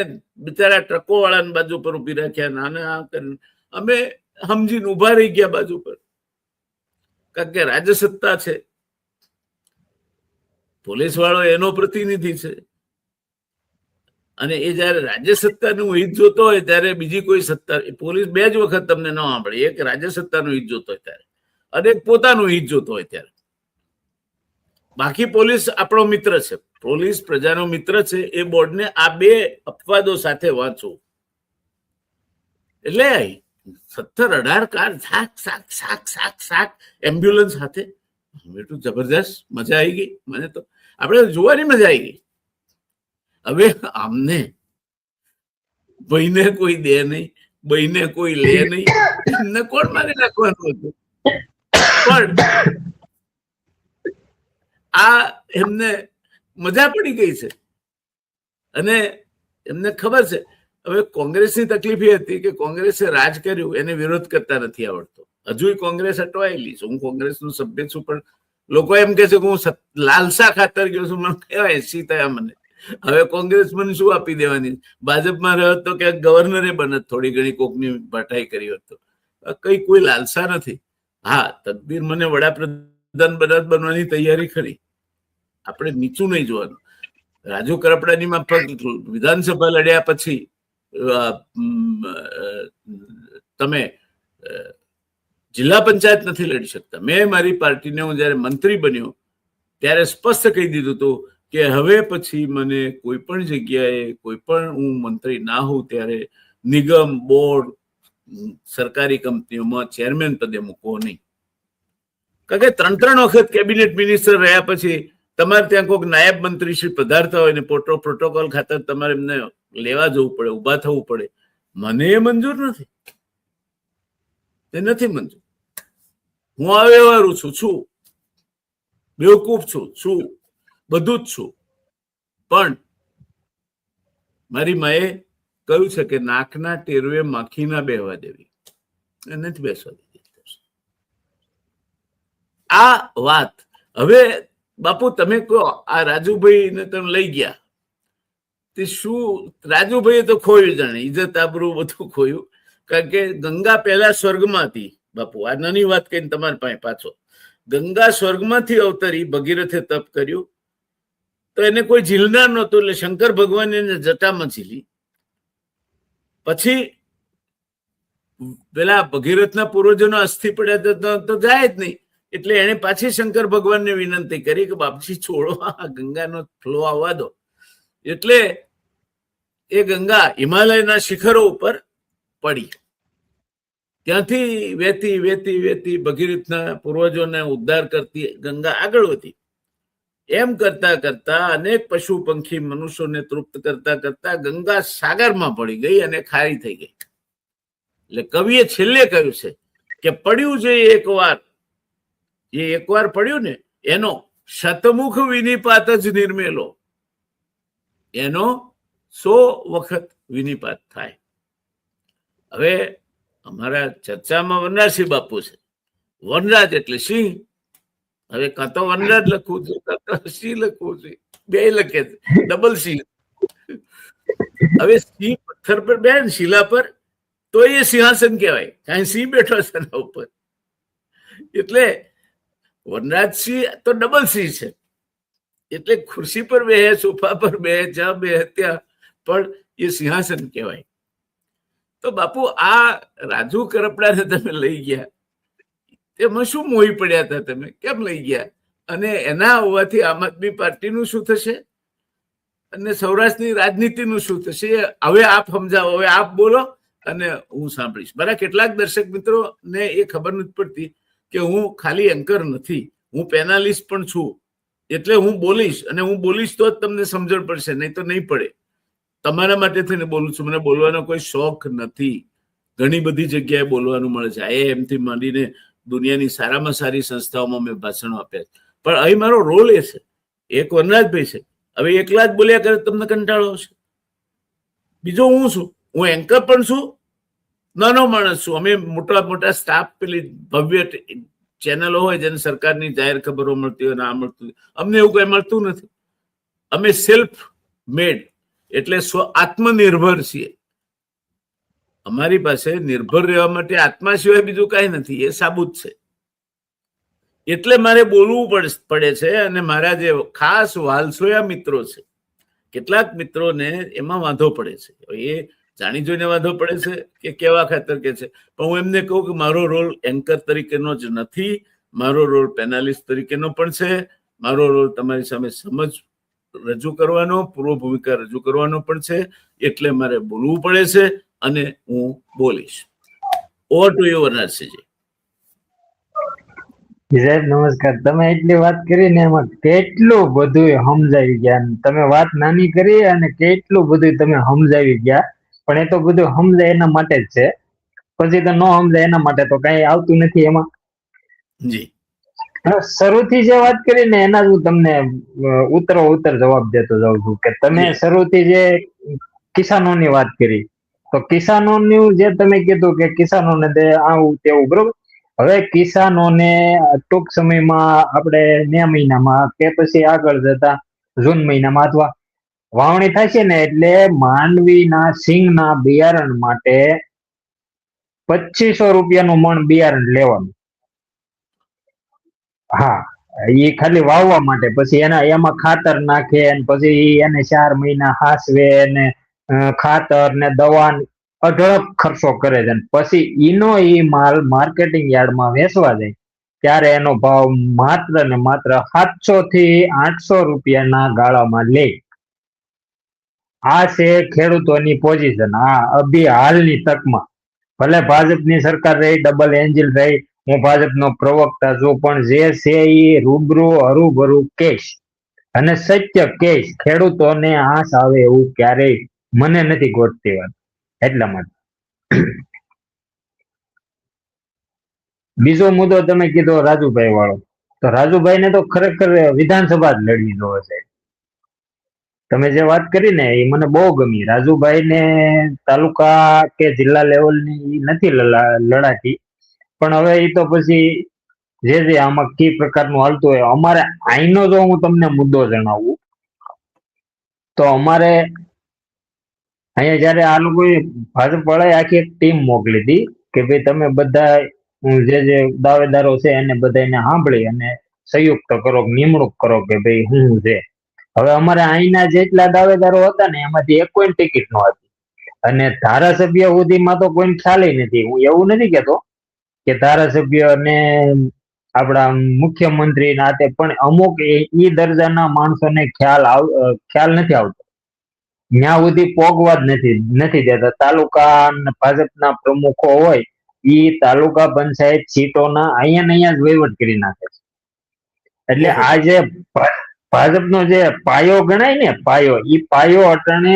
બિચારા ટ્રકો વાળાની બાજુ પર ઉભી રાખ્યા, નાના આમ કરીને અમે સમજીને ઉભા રહી ગયા બાજુ પર. કારણ કે રાજ્યસત્તા છે, પોલીસ વાળો એનો પ્રતિનિધિ છે, અને એ જયારે રાજ્ય સત્તાનું હિત જોતો હોય ત્યારે બીજી કોઈ સત્તા, પોલીસ બે જ વખત તમને ન સાંભળે. એક રાજ્ય સત્તાનું હિત જોતો હોય ત્યારે અને એક પોતાનું હિત જોતો હોય ત્યારે. બાકી પોલીસ આપણો મિત્ર છે, પોલીસ પ્રજાનો મિત્ર છે. એ બોર્ડને આ બે અપવાદો સાથે વાંચવું. એટલે 17-18 કાર શાક શાક શાક શાક શાક એમ્બ્યુલન્સ સાથે એટલું જબરદસ્ત મજા આવી ગઈ. મને તો આપણે જોવાની મજા આવી ગઈ. હવે આમને ભાઈને કોઈ દે નહીં, ભાઈને કોઈ લે નહીં, એમને કોણ મારી નાખવાનું હતું? પણ આ એમને મજા પડી ગઈ છે. અને એમને ખબર છે હવે કોંગ્રેસની તકલીફ એ હતી કે કોંગ્રેસે રાજ કર્યું, એને વિરોધ કરતા નથી આવડતો. હજુ કોંગ્રેસ અટવાયેલી છે. હું કોંગ્રેસનું સભ્ય છું, પણ લોકો એમ કે છે કે હું લાલસા ખાતર ગયો છું. મને કેવા 80 થયા મને. હવે કોંગ્રેસ મને શું આપી દેવાની? ભાજપમાં રહ્યો તો ક્યાંક ગવર્નરે બનત, થોડી ઘણી કોકની ભટાઈ કરી હોત તો. કઈ કોઈ લાલસા નથી. હા, તકદીર મને વડાપ્રધાન બનવાની તૈયારી ખરી. આપણે નીચું નહીં જોવાનું. રાજુ કરપડાની માફક વિધાનસભા લડ્યા પછી તમે જિલ્લા પંચાયત નથી લડી શકતા. મેં મારી પાર્ટીને, હું જયારે મંત્રી બન્યો ત્યારે સ્પષ્ટ કહી દીધું હતું કે હવે પછી મને કોઈ પણ જગ્યાએ, કોઈ પણ હું મંત્રી ના હોઉં ત્યારે નિગમ, બોર્ડ, સરકારી કંપનીઓમાં ચેરમેન પદે મૂકવો નહીં. કારણ કે 3 વખત કેબિનેટ મિનિસ્ટર રહ્યા પછી તમારે ત્યાં કોઈક નાયબ મંત્રી શ્રી પધારતા હોય ને પ્રોટોકોલ ખાતર તમારે એમને લેવા જવું પડે, ઉભા થવું પડે. મને એ મંજૂર નથી. એ નથી મંજૂર. હું વ્યવહારુ છું, બેવકૂફ છું, બધું જ છું. પણ મારી માએ કહ્યું છે કે નાકના ટેરવે માખી ના બેહવા દેવી. નથી બેસવા દેવી. આ વાત હવે બાપુ તમે કહો, આ રાજુભાઈ ને તમે લઈ ગયા તે શું? રાજુભાઈએ તો ખોયું, જાણે ઇજ્જત આબરૂ બધું ખોયું. કારણ કે ગંગા પહેલા સ્વર્ગમાં હતી. બાપુ આ નાની વાત કહીને તમારી પાસે પાછો, ગંગા સ્વર્ગમાંથી અવતરી, ભગીરથે તપ કર્યું તો એને કોઈ ઝીલનાર નહોતું, એટલે શંકર ભગવાન એને જટામાં ઝીલી. પછી પેલા ભગીરથના પૂર્વજોના અસ્થિ પડ્યા તો જાય જ નહીં, એટલે એને પાછી શંકર ભગવાનને વિનંતી કરી કે બાપજી છોડો, આ ગંગાનો ફ્લો આવવા દો. એટલે એ ગંગા હિમાલયના શિખરો ઉપર પડી. ત્યાંથી વેતી વેતી વેતી ભગીરથના પૂર્વજોને ઉદ્ધાર કરતી ગંગા આગળ વધી. એમ કરતા કરતા અનેક પશુ પંખી મનુષ્યોને તૃપ્ત કરતા કરતા ગંગા સાગરમાં પડી ગઈ અને ખારી થઈ ગઈ. એટલે કવિએ છેલ્લે કહ્યું છે કે પડ્યું છે એકવાર, એ એકવાર પડ્યું ને એનો શતમુખ વિનિપાત જ નિર્મેલો, એનો 100 વખત વિનિપાત થાય. હવે અમારા ચર્ચામાં વનરાજસિંહ બાપુ છે. વનરાજ એટલે સિંહ. હવે કાં તો વનરાજ લખવું છે, કાં તો સિંહ લખવું છે. બે લખે છે, ડબલ સિંહ. હવે સિંહ પથ્થર પર બે શિલા પર તો એ સિંહાસન કહેવાય, કારણ સિંહ બેઠો છે એના ઉપર. એટલે વનરાજસિંહ તો ડબલ સિંહ છે. એટલે ખુરશી પર બે, સોફા પર બે, જ્યાં બે ત્યાં, પણ એ સિંહાસન કહેવાય. તો બાપુ આ રાજુ કરપડાને તમે લઈ ગયા, એમાં શું મોહી પડ્યા હતા તમે? કેમ લઈ ગયા? અને એના હોવાથી આમ આદમી પાર્ટીનું શું થશે અને સૌરાષ્ટ્રની રાજનીતિનું શું થશે? હવે આપ સમજાવો, હવે આપ બોલો અને હું સાંભળીશ. મારા કેટલાક દર્શક મિત્રો ને એ ખબર નથી પડતી કે હું ખાલી એન્કર નથી, હું પેનાલિસ્ટ પણ છું. એટલે હું બોલીશ, અને હું બોલીશ તો જ તમને સમજણ પડશે, નહીં તો નહીં પડે. તમારા માટે થઈને બોલું છું. મને બોલવાનો કોઈ શોખ નથી. ઘણી બધી જગ્યાએ બોલવાનું મળે છે. એમથી માંડીને દુનિયાની સારામાં સારી સંસ્થાઓમાં મેં ભાષણો આપ્યા. પણ અહીં મારો રોલ એ છે, એક વનરાજભાઈ છે. હવે એકલા જ બોલ્યા કરે તમને કંટાળો આવશે. બીજો હું છું, હું એન્કર પણ છું, નાનો માણસ છું. અમે મોટા મોટા સ્ટાફ, પેલી ભવ્ય ચેનલો હોય જેને સરકારની જાહેર ખબરો મળતી હોય ને આ મળતું હોય, અમને એવું કઈ મળતું નથી. અમે સેલ્ફ મેડ એટલે આત્મનિર્ભર છીએ. અમારી પાસે નિર્ભર રહેવા માટે આત્મા સિવાય બીજું કઈ નથી, એ સાબુત છે. એટલે મારે બોલવું પડે છે. અને મારા જે ખાસ વાલસોયા મિત્રો છે, કેટલાક મિત્રોને એમાં વાંધો પડે છે. એ જાણી જોઈને વાંધો પડે છે કે કેવા ખાતર કે છે. પણ હું એમને કહું કે મારો રોલ એન્કર તરીકેનો જ નથી, મારો રોલ પેનાલિસ્ટ તરીકેનો પણ છે. મારો રોલ તમારી સામે સમજ રજૂ કરવાનો, પૂર્વ ભૂમિકા રજૂ કરવાનો પણ છે. એટલે મારે બોલવું પડે છે અને હું બોલીશ. Over to you Narasimha ji. સાહેબ નમસ્કાર. તમે એટલી વાત કરી ને એમાં કેટલું બધું સમજાવી ગયા. તમે વાત નાની કરી અને કેટલું બધું તમે સમજાવી ગયા, પણ એ તો બધું સમજાય એના માટે જ છે. પછી તો ન સમજાય એના માટે તો કઈ આવતું નથી એમાં. જી શરૂથી જે વાત કરી ને એના જ હું તમને ઉત્તર જવાબ દેતો જાઉં છું કે તમે શરૂથી જે કિસાનોની વાત કરી, તો કિસાનોનું જે તમે કીધું કે કિસાનોને આવું તેવું, બરોબર. હવે કિસાનોને ટૂંક સમયમાં આપણે મે મહિનામાં કે પછી આગળ જતા જૂન મહિનામાં અથવા વાવણી થશે ને એટલે માંડવીના સિંગના બિયારણ માટે 2500 રૂપિયાનું મણ બિયારણ લેવાનું. હા, એ ખાલી વાવવા માટે. પછી એમાં ખાતર નાખે, પછી એને 4 મહિના હાસવે ને ખાતર ને દવા અઢળક ખર્ચો કરે છે. પછી ઈનો માલ માર્કેટિંગ યાર્ડમાં વેચવા જાય ત્યારે એનો ભાવ માત્ર ને માત્ર 700 થી 800 રૂપિયાના ગાળામાં લે. આ છે ખેડૂતોની પોઝિશન આ અભી હાલની તકમાં. ભલે ભાજપની સરકાર રહી, ડબલ એન્જિન રહી, હું ભાજપનો પ્રવક્તા છું, પણ જે છે એ રૂબરૂ હરૂભરું કેશ અને સત્ય કેશ. ખેડૂતોને આસ આવે એવું ક્યારેય મને નથી ગોતતી વાત. એટલા માટે બીજો મુદ્દો તમે કીધો રાજુભાઈ વાળો, તો રાજુભાઈ ને તો ખરેખર વિધાનસભા જ લડવી જોવે છે. તમે જે વાત કરી ને એ મને બહુ ગમી. રાજુભાઈ ને તાલુકા કે જિલ્લા લેવલની નથી લડાતી, પણ હવે એ તો પછી જે આમાં કી પ્રકારનું હાલતું હોય. અમારે અહીંનો જો હું તમને મુદ્દો જણાવું તો અમારે અહીંયા જયારે આ લોકોએ ભાજપ વાળાએ આખી એક ટીમ મોકલી હતી કે ભાઈ તમે બધા જે દાવેદારો છે એને બધાને સાંભળી અને સંયુક્ત કરો, નિમણૂક કરો કે ભાઈ શું છે. હવે અમારે અહીંના જેટલા દાવેદારો હતા ને એમાંથી એક કોઈ ટિકિટ ન હતી, અને ધારાસભ્ય સુધીમાં તો કોઈ ખ્યાલ નથી. હું એવું નથી કેતો કે ધારાસભ્ય ને આપણા મુખ્યમંત્રી નાતે, પણ અમુક ઈ દરજાના માણસોને ખ્યાલ નથી આવતો. ત્યાં સુધી પોગવા જ નથી દેતા. તાલુકા ભાજપના પ્રમુખો હોય ઈ તાલુકા પંચાયત સીટોના અહીંયા જ વહીવટ કરી નાખે છે. એટલે આ જે ભાજપનો જે પાયો ગણાય ને પાયો અટાણે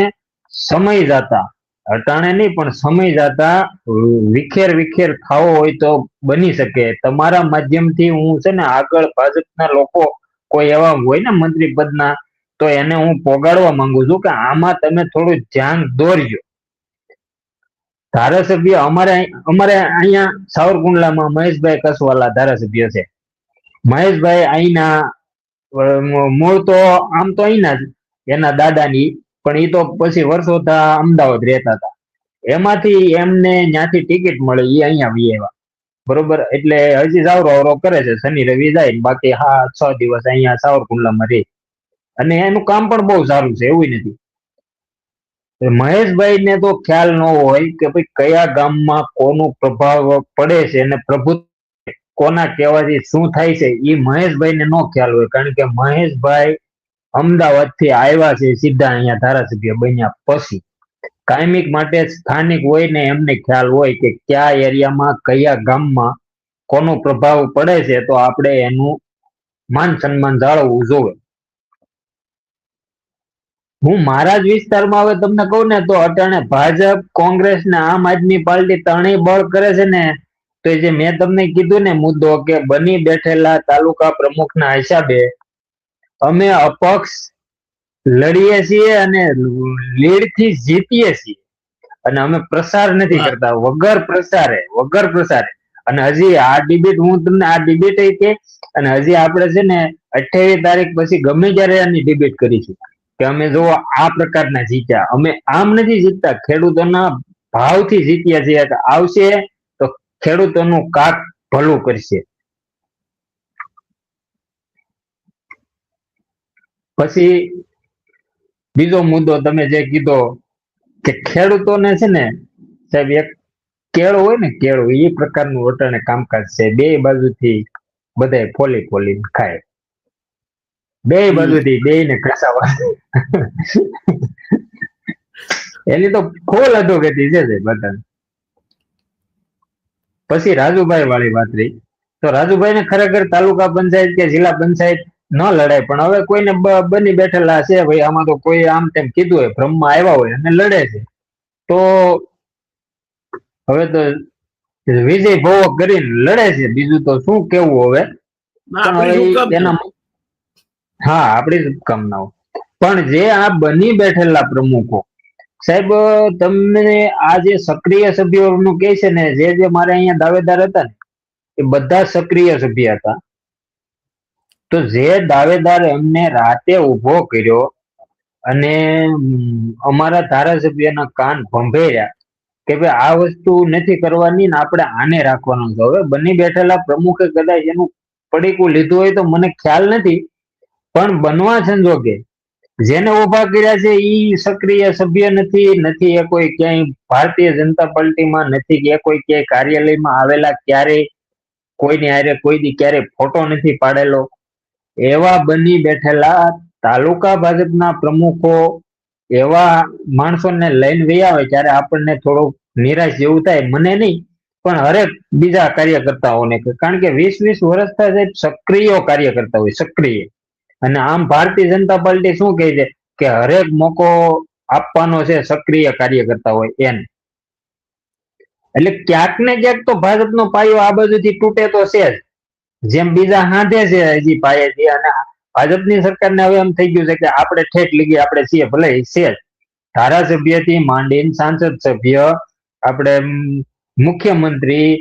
સમય જતા, અટાણે નહીં પણ સમય જતા વિખેર ખાવો હોય તો બની શકે. તમારા માધ્યમથી હું છે ને આગળ ભાજપના લોકો કોઈ એવા હોય ને મંત્રી પદના, તો એને હું પોગાડવા માંગુ છું કે આમાં તમે થોડું ધ્યાન દોરજો. ધારાસભ્ય અમારે અહીંયા સાવરકુંડલામાં મહેશભાઈ કસવાલા ધારાસભ્ય છે. મહેશભાઈ અહીંના મૂળ તો આમ તો અહીંના જ, એના દાદાની, પણ એ તો પછી વર્ષો અમદાવાદ રહેતા હતા. એમાંથી એમને ત્યાંથી ટિકિટ મળે, એ અહીંયા આવી આવ્યા, બરોબર. એટલે હજી સાવરો કરે છે, શનિ રવિ જાય, બાકી 6 દિવસ અહીંયા સાવરકુંડલામાં રહે. અને એનું કામ પણ બહુ સારું છે, એવું નથી. મહેશભાઈ ને તો ખ્યાલ ન હોય કે ભાઈ કયા ગામમાં કોનો પ્રભાવ પડે છે અને પ્રભુ કોના કહેવાથી શું થાય છે, એ મહેશભાઈ ને નો ખ્યાલ હોય. કારણ કે મહેશભાઈ અમદાવાદ થી આવ્યા છે સીધા અહીંયા ધારાસભ્ય બન્યા પછી. કાયમિક માટે સ્થાનિક હોય ને એમને ખ્યાલ હોય કે કયા એરિયામાં કયા ગામમાં કોનો પ્રભાવ પડે છે, તો આપણે એનું માન સન્માન જાળવવું જોવે. હું મારા જ વિસ્તારમાં હવે તમને કહું ને તો અટાણે ભાજપ, કોંગ્રેસ ને આમ આદમી પાર્ટી ત્રણેય બળ કરે છે ને. તો જે મેં તમને કીધું ને મુદ્દો કે બની બેઠેલા તાલુકા પ્રમુખના હિસાબે અમે અપક્ષ લડીએ છીએ અને લીડ થી જીતીએ છીએ, અને અમે પ્રસાર નથી કરતા, વગર પ્રસારે. અને હજી આ ડિબેટ હું તમને આ ડિબેટ કે, અને હજી આપણે છે ને 28 તારીખ પછી ગમે ત્યારે આની ડિબેટ કરીશું કે અમે જો આ પ્રકારના જીત્યા. અમે આમ નથી જીતતા, ખેડૂતોના ભાવથી જીત્યા છીએ. આવશે તો ખેડૂતોનું કાક ભલું કરશે. પછી બીજો મુદ્દો તમે જે કીધો કે ખેડૂતોને છે ને સાહેબ એક કેળું હોય ને, કેળું એ પ્રકારનું અટાણે કામકાજ છે. બે બાજુથી બધા ફોલી ખાય, બે બાજુથી બે ને કસાવા. એની તો ફૂલ અધોગતિ છે બધા. પછી રાજુભાઈ વાળી વાત રહી. તો રાજુભાઈ ને ખરેખર તાલુકા પંચાયત કે જિલ્લા પંચાયત ન લડાય, પણ હવે કોઈને બની બેઠેલા છે ભાઈ, આમાં તો કોઈ આમ તેમ કીધું હોય, ભ્રમમાં આવ્યા હોય અને લડે છે. તો હવે તો વિજય ભોગ કરીને લડે છે, બીજું તો શું કેવું હવે. પણ આપણી હવે શુભકામના. એના હા, આપણી શુભકામનાઓ. પણ જે આ બની બેઠેલા પ્રમુખો સાહેબ, તમને આ જે સક્રિય સભ્યોનું કે છે ને, જે મારે અહીંયા દાવેદાર હતા ને, એ બધા સક્રિય સભ્ય હતા. તો જે દાવેદાર એમને રાતે ઉભો કર્યો અને અમારા ધારાસભ્યના કાન ભંભેર્યા કે ભાઈ આ વસ્તુ નથી કરવાની ને આપણે આને રાખવાનું છે. હવે બની બેઠેલા પ્રમુખે કદાચ એનું પડીકું લીધું હોય તો મને ખ્યાલ નથી, પણ બનવા સંજોગે જેને ઉભા કર્યા છે ઈ સક્રિય સભ્ય નથી એ કોઈ ક્યાંય ભારતીય જનતા પાર્ટીમાં નથી, કે કોઈ ક્યાંય કાર્યાલયમાં આવેલા, ક્યારેય કોઈની હારે કોઈ દી ક્યારેય ફોટો નથી પાડેલો. એવા બની બેઠેલા તાલુકા ભાજપના પ્રમુખો એવા માણસોને લઈને વયા હોય ત્યારે આપણને થોડુંક નિરાશ જેવું થાય. મને નહીં, પણ હરેક બીજા કાર્યકર્તાઓને, કારણ કે 20-20 વર્ષથી સાહેબ સક્રિય કાર્યકર્તા હોય, સક્રિય. અને આમ ભારતીય જનતા પાર્ટી શું કહે છે કે હરેક મોકો આપવાનો છે સક્રિય કાર્યકર્તા હોય એને. એટલે ક્યાંક ને ક્યાંક તો ભાજપનો પાયો આ બાજુથી તૂટે તો છે જ, જેમ બીજા હાંધે છે હજી પાયેથી. અને ભાજપની સરકારને હવે એમ થઈ ગયું છે કે આપણે ઠેઠ લીગી આપણે છીએ, ભલે છે જ, ધારાસભ્યથી માંડીને સાંસદ સભ્ય, આપણે મુખ્યમંત્રી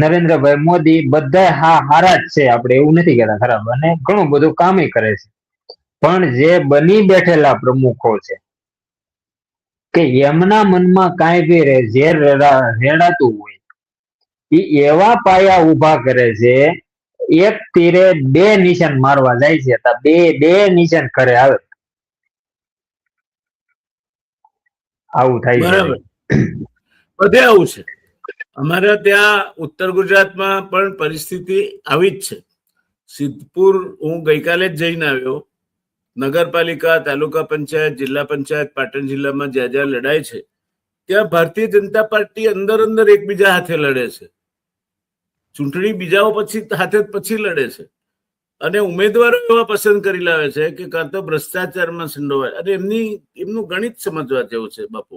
નરેન્દ્રભાઈ મોદી બધા હારા જ છે, આપણે એવું નથી કહેતા ખરાબ, અને ઘણું બધું કામ કરે છે. પણ જે બની બેઠેલા પ્રમુખો છે કે એમના મનમાં કાંઈ બી ઝેર રેડાતું હોય, એ એવા પાયા ઉભા કરે છે, એક તીરે બે નિશાન મારવા જાય છે, બે નિશાન કરે આવે, આવું થાય છે. બરાબર, બધે આવું છે. અમારા ત્યાં ઉત્તર ગુજરાતમાં પણ પરિસ્થિતિ આવી જ છે. સિદ્ધપુર હું ગઈકાલે જ જઈને આવ્યો. નગરપાલિકા, તાલુકા પંચાયત, જિલ્લા પંચાયત પાટણ જિલ્લામાં જ્યાં જ્યાં લડાય છે ત્યાં ભારતીય જનતા પાર્ટી અંદર એકબીજા હાથે લડે છે. ચૂંટણી બીજાઓ પછી લડે છે, અને ઉમેદવારો એવા પસંદ કરી લાવે છે કે કાં તો ભ્રષ્ટાચારમાં સંડોવાય. અને એમનું ગણિત સમજવા જેવું છે બાપુ,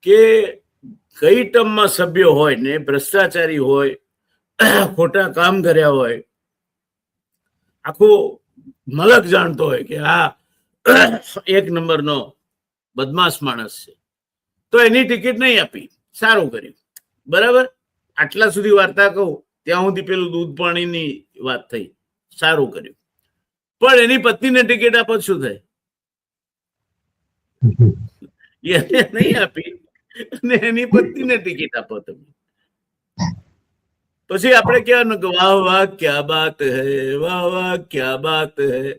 કે કઈ ટર્મમાં સભ્ય હોય ને ભ્રષ્ટાચારી હોય, ખોટા કામ કર્યા હોય, આખો મલક જાણતો હોય કે આ 1 નંબરનો બદમાશ માણસ છે, તો એની ટિકિટ નહીં આપી. સારું કર્યું, બરાબર. આટલા સુધી વાર્તા કહું ત્યાં સુધી પેલું દૂધ પાણીની વાત થઈ, સારું કર્યું. પણ એની પત્નીને ટિકિટ આપો શું થાય? એને નહીં આપી અને એની પત્નીને ટિકિટ આપો તમે. પછી આપણે કહેવાનું કે વાહ વાહ ક્યા બાત હૈ, વાહ વાહ ક્યા બાત હૈ.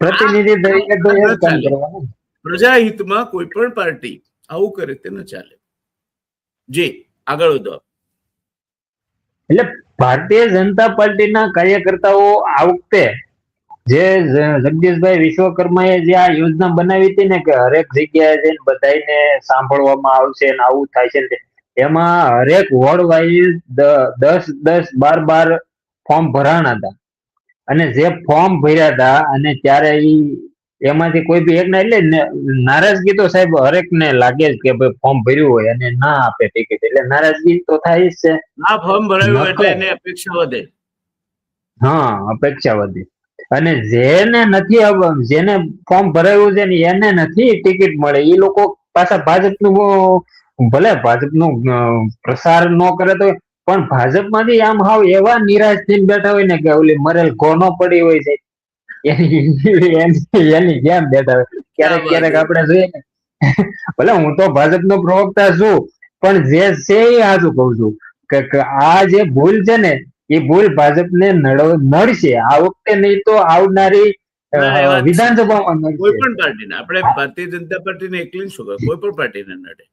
પ્રતિનિધિ તરીકે તો એ જ કામ કરવાનું. પ્રજાહિતમાં કોઈ પણ પાર્ટી આવું કરે તે ન ચાલે. જી આગળ વધો. એટલે ભારતીય જનતા પાર્ટીના કાર્યકર્તાઓ આ વખતે જે જગદીશભાઈ વિશ્વકર્માએ જે આ યોજના બનાવી હતી ને, કે હરેક જગ્યાએ જઈને બધાને સાંભળવામાં આવશે ને આવું થાય છે, એમાં હરેક વોર્ડ વાઇઝ 10-12 ફોર્મ ભરાણા હતા. અને જે ફોર્મ ભર્યા હતા અને ત્યારે એમાંથી કોઈ બી એકના, એટલે નારાજગી તો સાહેબ હરેક ને લાગે જ કે ભાઈ ફોર્મ ભર્યું હોય અને ના આપે ટિકિટ, એટલે નારાજગી તો થાય જ છે. આ ફોર્મ ભરાયું એટલે એને અપેક્ષા વધે. હા, અપેક્ષા વધી. અને જેને ફોર્મ ભરાયું છે ને એને નથી ટિકિટ મળે, એ લોકો પાછા ભાજપનું, ભલે ભાજપનું પ્રસાર ન કરે તો પણ ભાજપમાંથી આમ હાવ એવા નિરાશ થઈને બેઠા હોય ને કે ઓલી મરેલ ઘોનો પડી હોય છે એની જેમ બેઠા હોય. ક્યારેક આપણે જોઈએ ને, ભલે હું તો ભાજપનો પ્રવક્તા છું, પણ જે છે એ હાચું કઉ છું કે આ જે ભૂલ છે ને, એ ભૂલ ભાજપને નડશે આ વખતે, નહીં તો આવનારી વિધાનસભામાં નડશે. કોઈ પણ પાર્ટીને, આપણે ભારતીય જનતા પાર્ટીને એકલી શું કહે, કોઈ પણ પાર્ટીને નડે.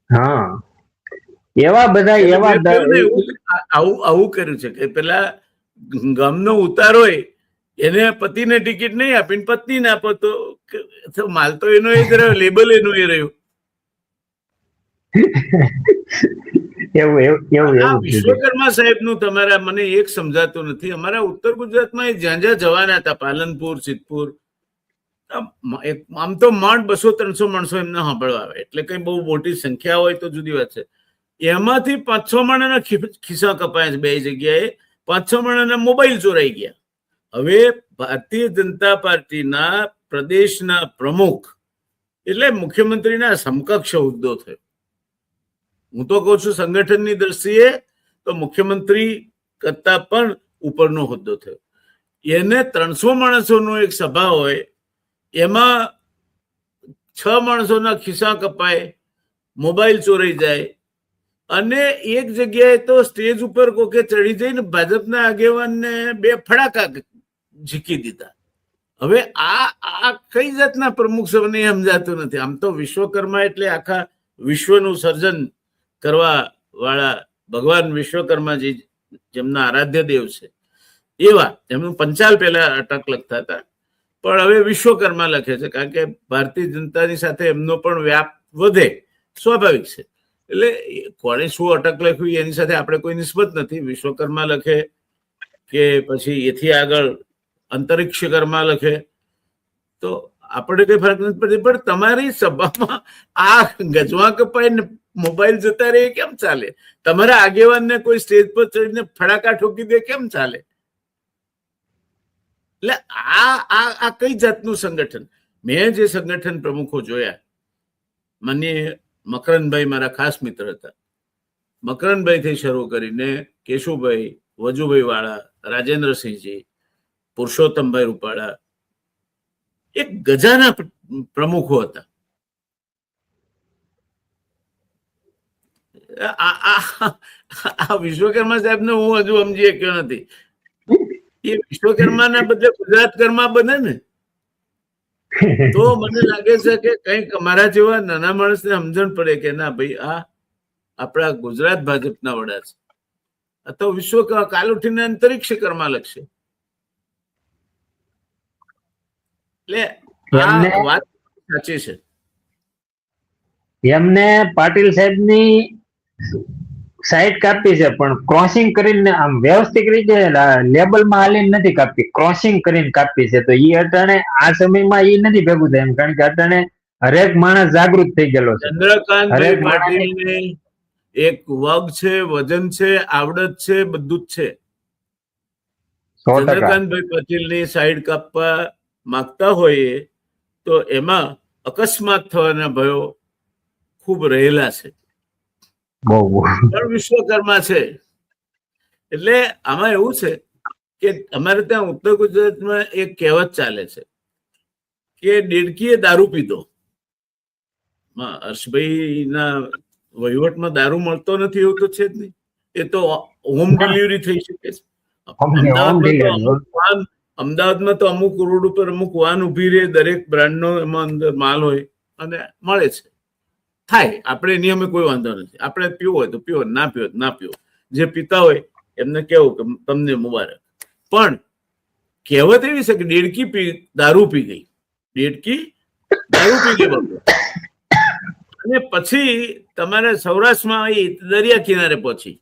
હા, એવા બધા આવું કર્યું છે કે પેલા ગામનો ઉતાર હોય એને પતિને ટિકિટ નહીં આપીને પત્નીને આપો તો માલ તો એનો એ જ રહ્યો, લેબલ એનું એ રહ્યું. એવું એવું એવું આ એવું છે. વિશ્વકર્મા સાહેબ નું તમારા મને એક સમજાતું નથી. અમારા ઉત્તર ગુજરાતમાં એ જ્યાં જ્યાં જવાના હતા, પાલનપુર, સિદ્ધપુર, આમ તો માંડ 200-300 માણસો એમને સાંભળવા આવે, એટલે કઈ બહુ મોટી સંખ્યા હોય તો જુદી વાત છે. એમાંથી 5-6 માણસના ખિસ્સા કપાયા છે બે જગ્યાએ, 5-6 માણસના મોબાઈલ ચોરાઈ ગયા. હવે ભારતીય જનતા પાર્ટીના પ્રદેશના પ્રમુખ એટલે મુખ્યમંત્રીના સમકક્ષ હોદ્દો થયો. હું તો કહું છું સંગઠનની દ્રષ્ટિએ તો મુખ્યમંત્રી કરતા પણ ઉપરનો હોદ્દો થયો. એને 300 માણસોનો એક સભા હોય, એમાં 6 માણસોના ખિસ્સા કપાય, મોબાઈલ ચોરાઈ જાય, અને એક જગ્યાએ તો સ્ટેજ ઉપર કોકે ચડી જઈને ભાજપના આગેવાનને 2 ફડાકા ઝીકી દીધા. હવે આ કઈ જાતના પ્રમુખ સૌને સમજાતું નથી. આમ તો વિશ્વકર્મા એટલે આખા વિશ્વનું સર્જન કરવા વાળા ભગવાન વિશ્વકર્માજી, જેમના આરાધ્ય દેવ છે, એવા એમનું પંચાલ પહેલા અટક લખતા હતા, પણ હવે વિશ્વકર્મા લખે છે, કારણ કે ભારતીય જનતાની સાથે એમનો પણ વ્યાપ વધે, સ્વાભાવિક છે. એટલે કોણે શું અટક લખ્યું એની સાથે આપણે કોઈ નિસ્બત નથી. વિશ્વકર્મા લખે કે પછી એથી આગળ અંતરિક્ષકર્મા લખે તો આપણે કઈ ફરક નથી પડતી. પણ તમારી સભામાં આ ગજવા કપાઈને મોબાઈલ જતા રહે કેમ ચાલે? તમારા આગેવાનને કોઈ સ્ટેજ પર ચડીને ફડાકા ઠોકી દે કેમ ચાલે? એટલે આ કઈ જાતનું સંગઠન? મેં જે સંગઠન પ્રમુખો જોયા, માનનીય મકરંદભાઈ મારા ખાસ મિત્ર હતા. મકરંદભાઈ થી શરૂ કરીને કેશુભાઈ, વજુભાઈ વાળા, રાજેન્દ્રસિંહજી, પુરુષોત્તમભાઈ રૂપાળા, એક ગજાના પ્રમુખો હતા. આ વિશ્વકર્મા સાહેબ ને હું હજુ સમજી શક્યો નથી. એ વિશ્વકર્માના બદલે ગુજરાત કર્મા બને ને તો મને લાગે છે કે કંઈક અમારા જેવા નાના માણસને સમજણ પડે કે ના ભાઈ, આ આપણા ગુજરાત ભાજપના વડા છે. આ તો વિશ્વ કાલ ઉઠીને અંતરિક્ષ કર્મા લખશે. એટલે આ વાત સાચી છે. એમને પાટીલ સાહેબની સાઈડ કાપી છે, પણ ક્રોસિંગ કરીને આમ વ્યવસ્થિત રીતે લેબલમાં હાલીને નથી કાપી, ક્રોસિંગ કરીને કાપી છે. તો એ અટાણે આ સમયમાં એ નથી ભેગું થાય એમ, કારણ કે અટાણે હરેક માણસ જાગૃત થઈ ગયેલો છે. ચંદ્રકાંતભાઈ પાટીલને એક વગ છે, વજન છે, આવડત છે, બધું જ છે. ચંદ્રકાંતભાઈ પાટીલની સાઈડ કાપવા માંગતા હોઈએ તો એમાં અકસ્માત થવાના ભયો ખૂબ રહેલા છે. પણ વિશ્વકર્મા છે. એટલે આમાં એવું છે કે અમારે ત્યાં ઉત્તર ગુજરાતમાં એક કહેવત ચાલે છે કે દેડકીએ દારૂ પીધો. હર્ષભાઈ ના વહીવટમાં દારૂ મળતો નથી એવું તો છે જ નહીં. એ તો હોમ ડિલિવરી થઈ શકે છે. અમદાવાદમાં તો અમુક રોડ ઉપર અમુક વાન ઉભી રહે, દરેક બ્રાન્ડનો એમાં અંદર માલ હોય અને મળે છે. થાય, આપણે નિયમે કોઈ વાંધો નથી. આપણે પીવો હોય તો પીવો, ના પીવો ના પીવો. જે પીતા હોય એમને કેવું કે તમને મુબારક. પણ કહેવત એવી છે કે દેડકી દારૂ પી ગઈ, દેડકી દારૂ પી ગઈ બાપુ. અને પછી તમારે સૌરાષ્ટ્રમાં આવી દરિયા કિનારે પહોંચી,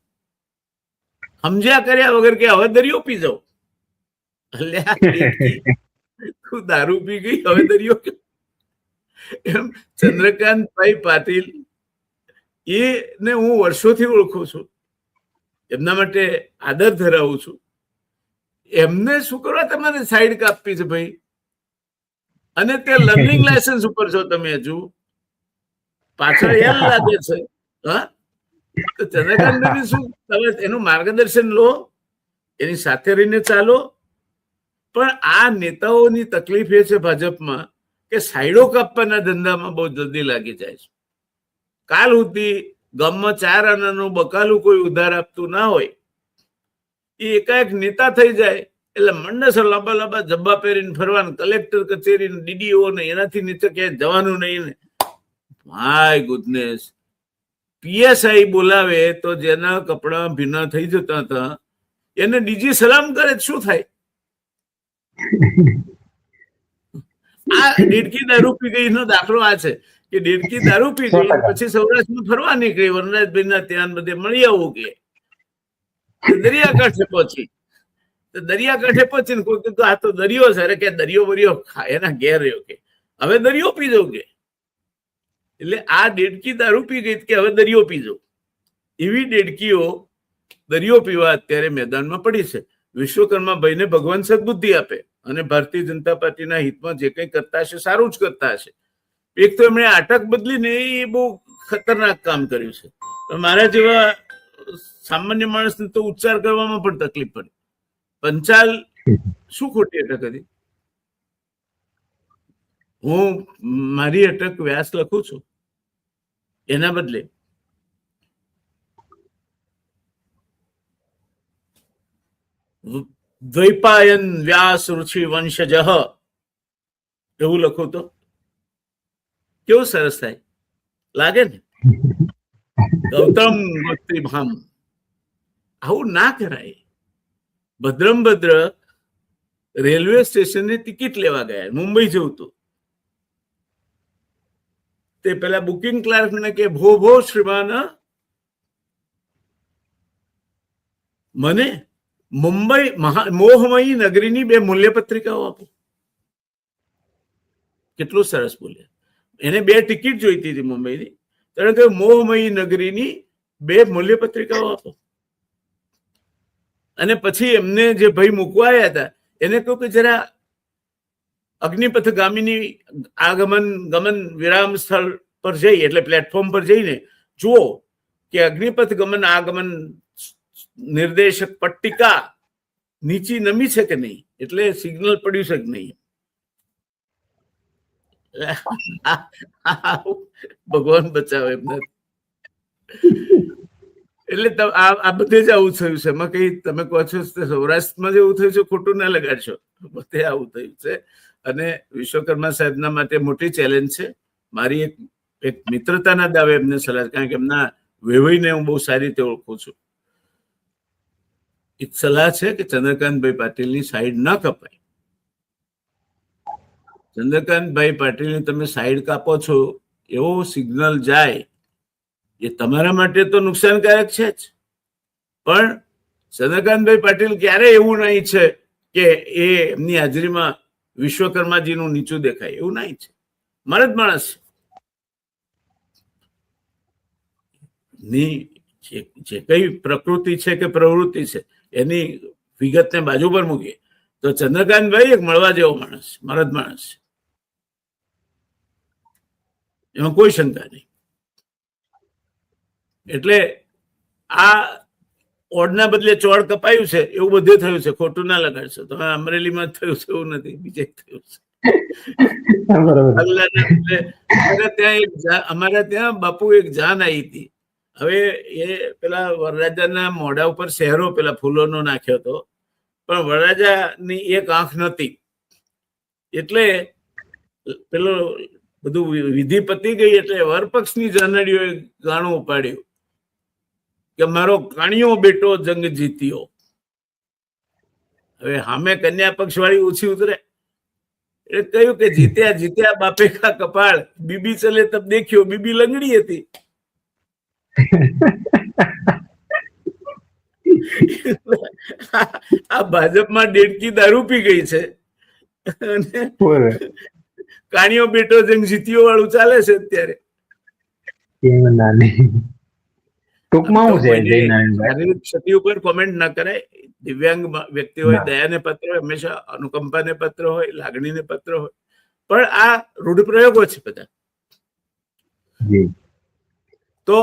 સમજ્યા કર્યા વગર કે હવે દરિયો પી જાઉં. તું દારૂ પી ગઈ, હવે દરિયો. એમ ચંદ્રકાંતભાઈ પાટીલ એને હું વર્ષોથી ઓળખું છું, એમના માટે આદર ધરાવું છું. એમને શું કરવા તમારે સાઈડ કાપી છે ભાઈ? અને તે લર્નિંગ લાયસન્સ ઉપર છો તમે, હજુ પાછળ એલ લાગે છે. હા, તો ચંદ્રકાંતભાઈ શું, તમે એનું માર્ગદર્શન લો, એની સાથે રહીને ચાલો. પણ આ નેતાઓની તકલીફ એ છે ભાજપમાં કે સાઈડો કાપવાના ધંધામાં બહુ જલ્દી લાગી જાય છે. કાલ સુધી ગામમાં 4 આનાનું બકાલું કોઈ ઉધાર આપતું ના હોય, એ એકાએક નેતા થઈ જાય એટલે મંડસ લાંબા લાંબા જબ્બા પહેરીને ફરવાનું, કલેક્ટર કચેરી, ડીડીઓ ને એનાથી નીચે ક્યાંય જવાનું નહીં ને. માય ગુડનેસ, પીએસઆઈ બોલાવે તો જેના કપડા ભીના થઈ જતા હતા એને ડીજી સલામ કરે શું થાય? આ દેડકી દારૂ પી ગઈ નો દાખલો આ છે કે દેડકી દારૂ પી ગઈ પછી સૌરાષ્ટ્રમાં ફરવા નીકળી, વનરાજભાઈ ના ત્યાં બધે મળી આવું કે દરિયાકાંઠે પહોંચી. તો દરિયાકાંઠે પહોંચીને કોઈ કીધું આ તો દરિયો છે. અરે કે દરિયો બરિયો એના ઘેર રહ્યો કે હવે દરિયો પીજો કે. એટલે આ દેડકી દારૂ પી ગઈ કે હવે દરિયો પીજો. એવી દેડકીઓ દરિયો પીવા અત્યારે મેદાનમાં પડી છે. વિશ્વકર્મા ભાઈને ભગવાન સદબુદ્ધિ આપે અને ભારતીય જનતા પાર્ટીના હિતમાં જે કંઈ કરતા હશે સારું જ કરતા હશે. એક તો એમણે અટક બદલીને એ બહુ ખતરનાક કામ કર્યું છે. મારા જેવા સામાન્ય માણસને તો ઉચ્ચાર કરવામાં પણ તકલીફ પડે. પંચાલ શું ખોટી અટક હતી? હું મારી અટક વ્યાસ લખું છું, એના બદલે દ્વૈપાયન વ્યાસ રુચિ વંશજ એવું લખું તો કેવું સરસ થાય, લાગે ને? ગૌતમ ભક્તિભામ. આવું ના કરાય. ભદ્રમભદ્ર રેલવે સ્ટેશનની ટિકિટ લેવા ગયા, મુંબઈ જવું હતું. તે પેલા બુકિંગ ક્લાર્ક ને કે ભો ભો શ્રીમાન, મને મુંબઈ મોહમયી નગરીની 2 મૂલ્યપત્રિકાઓ આપો. કેટલું સરસ બોલ્યા. એને 2 ટિકિટ જોઈતી હતી મુંબઈની. તેણે કહ્યું મોહમયી નગરીની 2 મૂલ્યપત્રિકાઓ આપો. અને પછી એમને જે ભાઈ મૂકવા આવ્યા હતા એને કહ્યું કે જરા અગ્નિપથ ગામીની આગમન ગમન વિરામ સ્થળ પર જઈ, એટલે પ્લેટફોર્મ પર જઈને જુઓ કે અગ્નિપથ ગમન આગમન નિર્દેશક પટ્ટિકા નીચી નમી છે કે નહીં, એટલે સિગ્નલ પડ્યું છે કે નહીં. ભગવાન બચાવે એમને. એટલે આ બધે જ આવું થયું છે. એમાં કઈ તમે કહો છો સૌરાષ્ટ્રમાં જ એવું થયું છે, ખોટું ના લગાડશો. બધે આવું થયું છે. અને વિશ્વકર્મા સાહેબના માટે મોટી ચેલેન્જ છે. મારી એક મિત્રતાના દાવે એમને સલાહ, કારણ કે એમના વેવાઈને હું બહુ સારી રીતે ઓળખું છું. એક સલાહ છે કે ચંદ્રકાંતભાઈ પાટીલની સાઈડ ન કપાય. ચંદ્રકાંતભાઈ પાટીલને તમે સાઈડ કાપો છો એવો સિગ્નલ જાય, એ તમારા માટે તો નુકસાનકારક છે જ. પણ ચંદ્રકાંતભાઈ પાટીલ ક્યારે એવું નહીં છે કે એ એમની હાજરીમાં વિશ્વકર્માજીનું નીચું દેખાય, એવું નહીં છે. મરદ માણસ ની જે કઈ પ્રકૃતિ છે કે પ્રવૃત્તિ છે એની વિગતને બાજુ પર મૂકીએ તો ચંદ્રકાંતભાઈ એક મળવા જેવો માણસ, મરદ માણસ છે. એમાં કોઈ શંકા નહીં. એટલે આ ઓડના બદલે ચોળ કપાયું છે એવું બધે થયું છે. ખોટું ના લગાડશો. તમે અમરેલીમાં થયું છે એવું નથી, બીજે થયું છે. અમારા ત્યાં બાપુ એક જાન આવી હતી. હવે એ પેલા વરરાજાના મોઢા ઉપર શહેરો પેલા ફૂલોનો નાખ્યો હતો, પણ વરરાજાની એક આંખ નહોતી. એટલે પેલો બધું વિધિ પતી ગઈ એટલે વરપક્ષની જાનડીઓએ ગાણું ઉપાડ્યું કે મારો કાણિયો બેટો જંગ જીત્યો. હવે સામે કન્યા પક્ષ વાળી ઓછી ઉતરે એટલે કહ્યું કે જીત્યા જીત્યા બાપે કા કપાળ, બીબી ચલે તબ દેખ્યો, બીબી લંગડી હતી. આ ભાજપમાં દેડકી દારૂ પી ગઈ છે અને કાણિયો બેટો જંગ જીત્યો વાળું ચાલે છે અત્યારે. શારીરિક ક્ષતિ ઉપર કોમેન્ટ ના કરાય. દિવ્યાંગ વ્યક્તિ હોય, દયાને પત્ર હોય, હંમેશા અનુકંપાને પત્ર હોય, લાગણીને પત્ર હોય. પણ આ રૂઢપ્રયોગો છે બધા. તો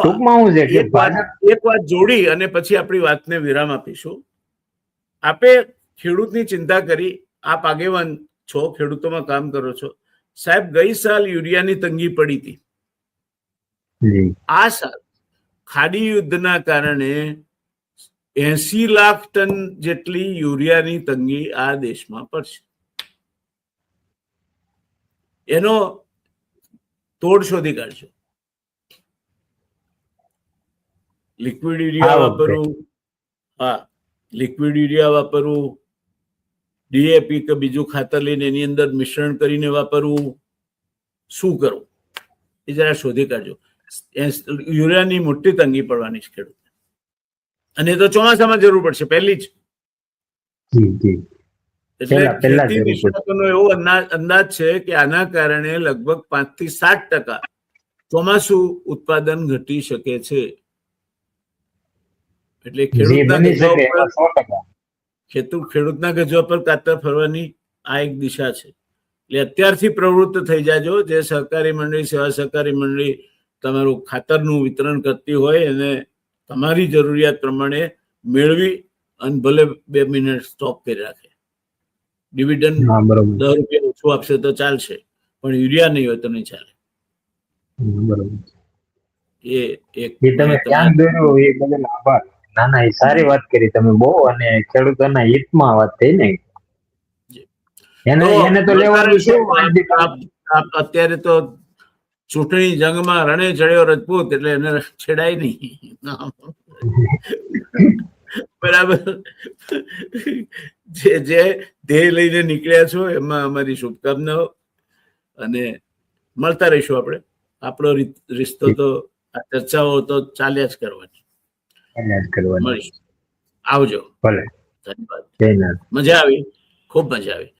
એક વાત જોડી અને પછી આપણી વાતને વિરામ આપીશું. આપે ખેડૂતની ચિંતા કરી, આપ આગેવાન છો, ખેડૂતોમાં કામ કરો છો. સાહેબ, ગઈ સાલ યુરિયાની તંગી પડી હતી. આ સાલ ખાડી યુદ્ધના કારણે 80 લાખ ટન જેટલી યુરિયાની તંગી આ દેશમાં પડશે. એનો તોડ શોધી કાઢશો. લિક્વિડ યુરિયા વાપરવું, હા, લિક્વિડ યુરિયા વાપરવું, ડીએપી કે બીજું ખાતર લઈને એની અંદર મિશ્રણ કરીને વાપરવું, શું કરવું? એ જરા શોધી કાઢજો. યુરિયાની મોટી તંગી પડવાની છે ખેડૂત, અને એ તો ચોમાસામાં જરૂર પડશે પહેલી જ. જી જી એટલે પહેલા ખેતી જરૂર પડશે. નિષ્ણાતોનો એવો અંદાજ છે કે આના કારણે લગભગ 5 થી 7% ચોમાસું ઉત્પાદન ઘટી શકે છે. એટલે જી બની શકે ખેડૂતના એમાં 100%. ખેડૂતના ગજવા પર કાતર ફરવાની આ એક દિશા છે. એટલે અત્યારથી પ્રવૃત્ત થઈ જાજો. જે સહકારી મંડળી, સેવા સહકારી મંડળી તમારું ખાતરનું વિતરણ કરતી હોય એને તમારી જરૂરિયાત પ્રમાણે મેળવી અને ભલે 2 મિનિટ સ્ટોક કરી રાખે. ડિવિડન્ડ હા બરોબર 10 રૂપિયા ઓછું આપશે તો ચાલશે, પણ યુરિયા નહીં હોય તો નહીં ચાલે. બરોબર. એ એક એ તમે ધ્યાન દોર્યું એ બદલ આભાર. ના ના, એ સારી વાત કરી તમે બહુ, અને ખેડૂતોના હિતમાં વાત થઈ ને. એને તો લેવાનું શું અત્યારે તો ચૂંટણી જંગમાં રણે ચડ્યો રજપૂત, એટલે એને છેડાય નહીં. બરાબર. જે ધ્યેય લઈને નીકળ્યા છો એમાં અમારી શુભકામનાઓ, અને મળતા રહીશું આપણે. આપણો રિશ્તો તો આ ચર્ચાઓ તો ચાલ્યા જ કરવાની. મળીશું. આવજો. ભલે. ધન્યવાદ. જય નાથ. મજા આવી, ખૂબ મજા આવી.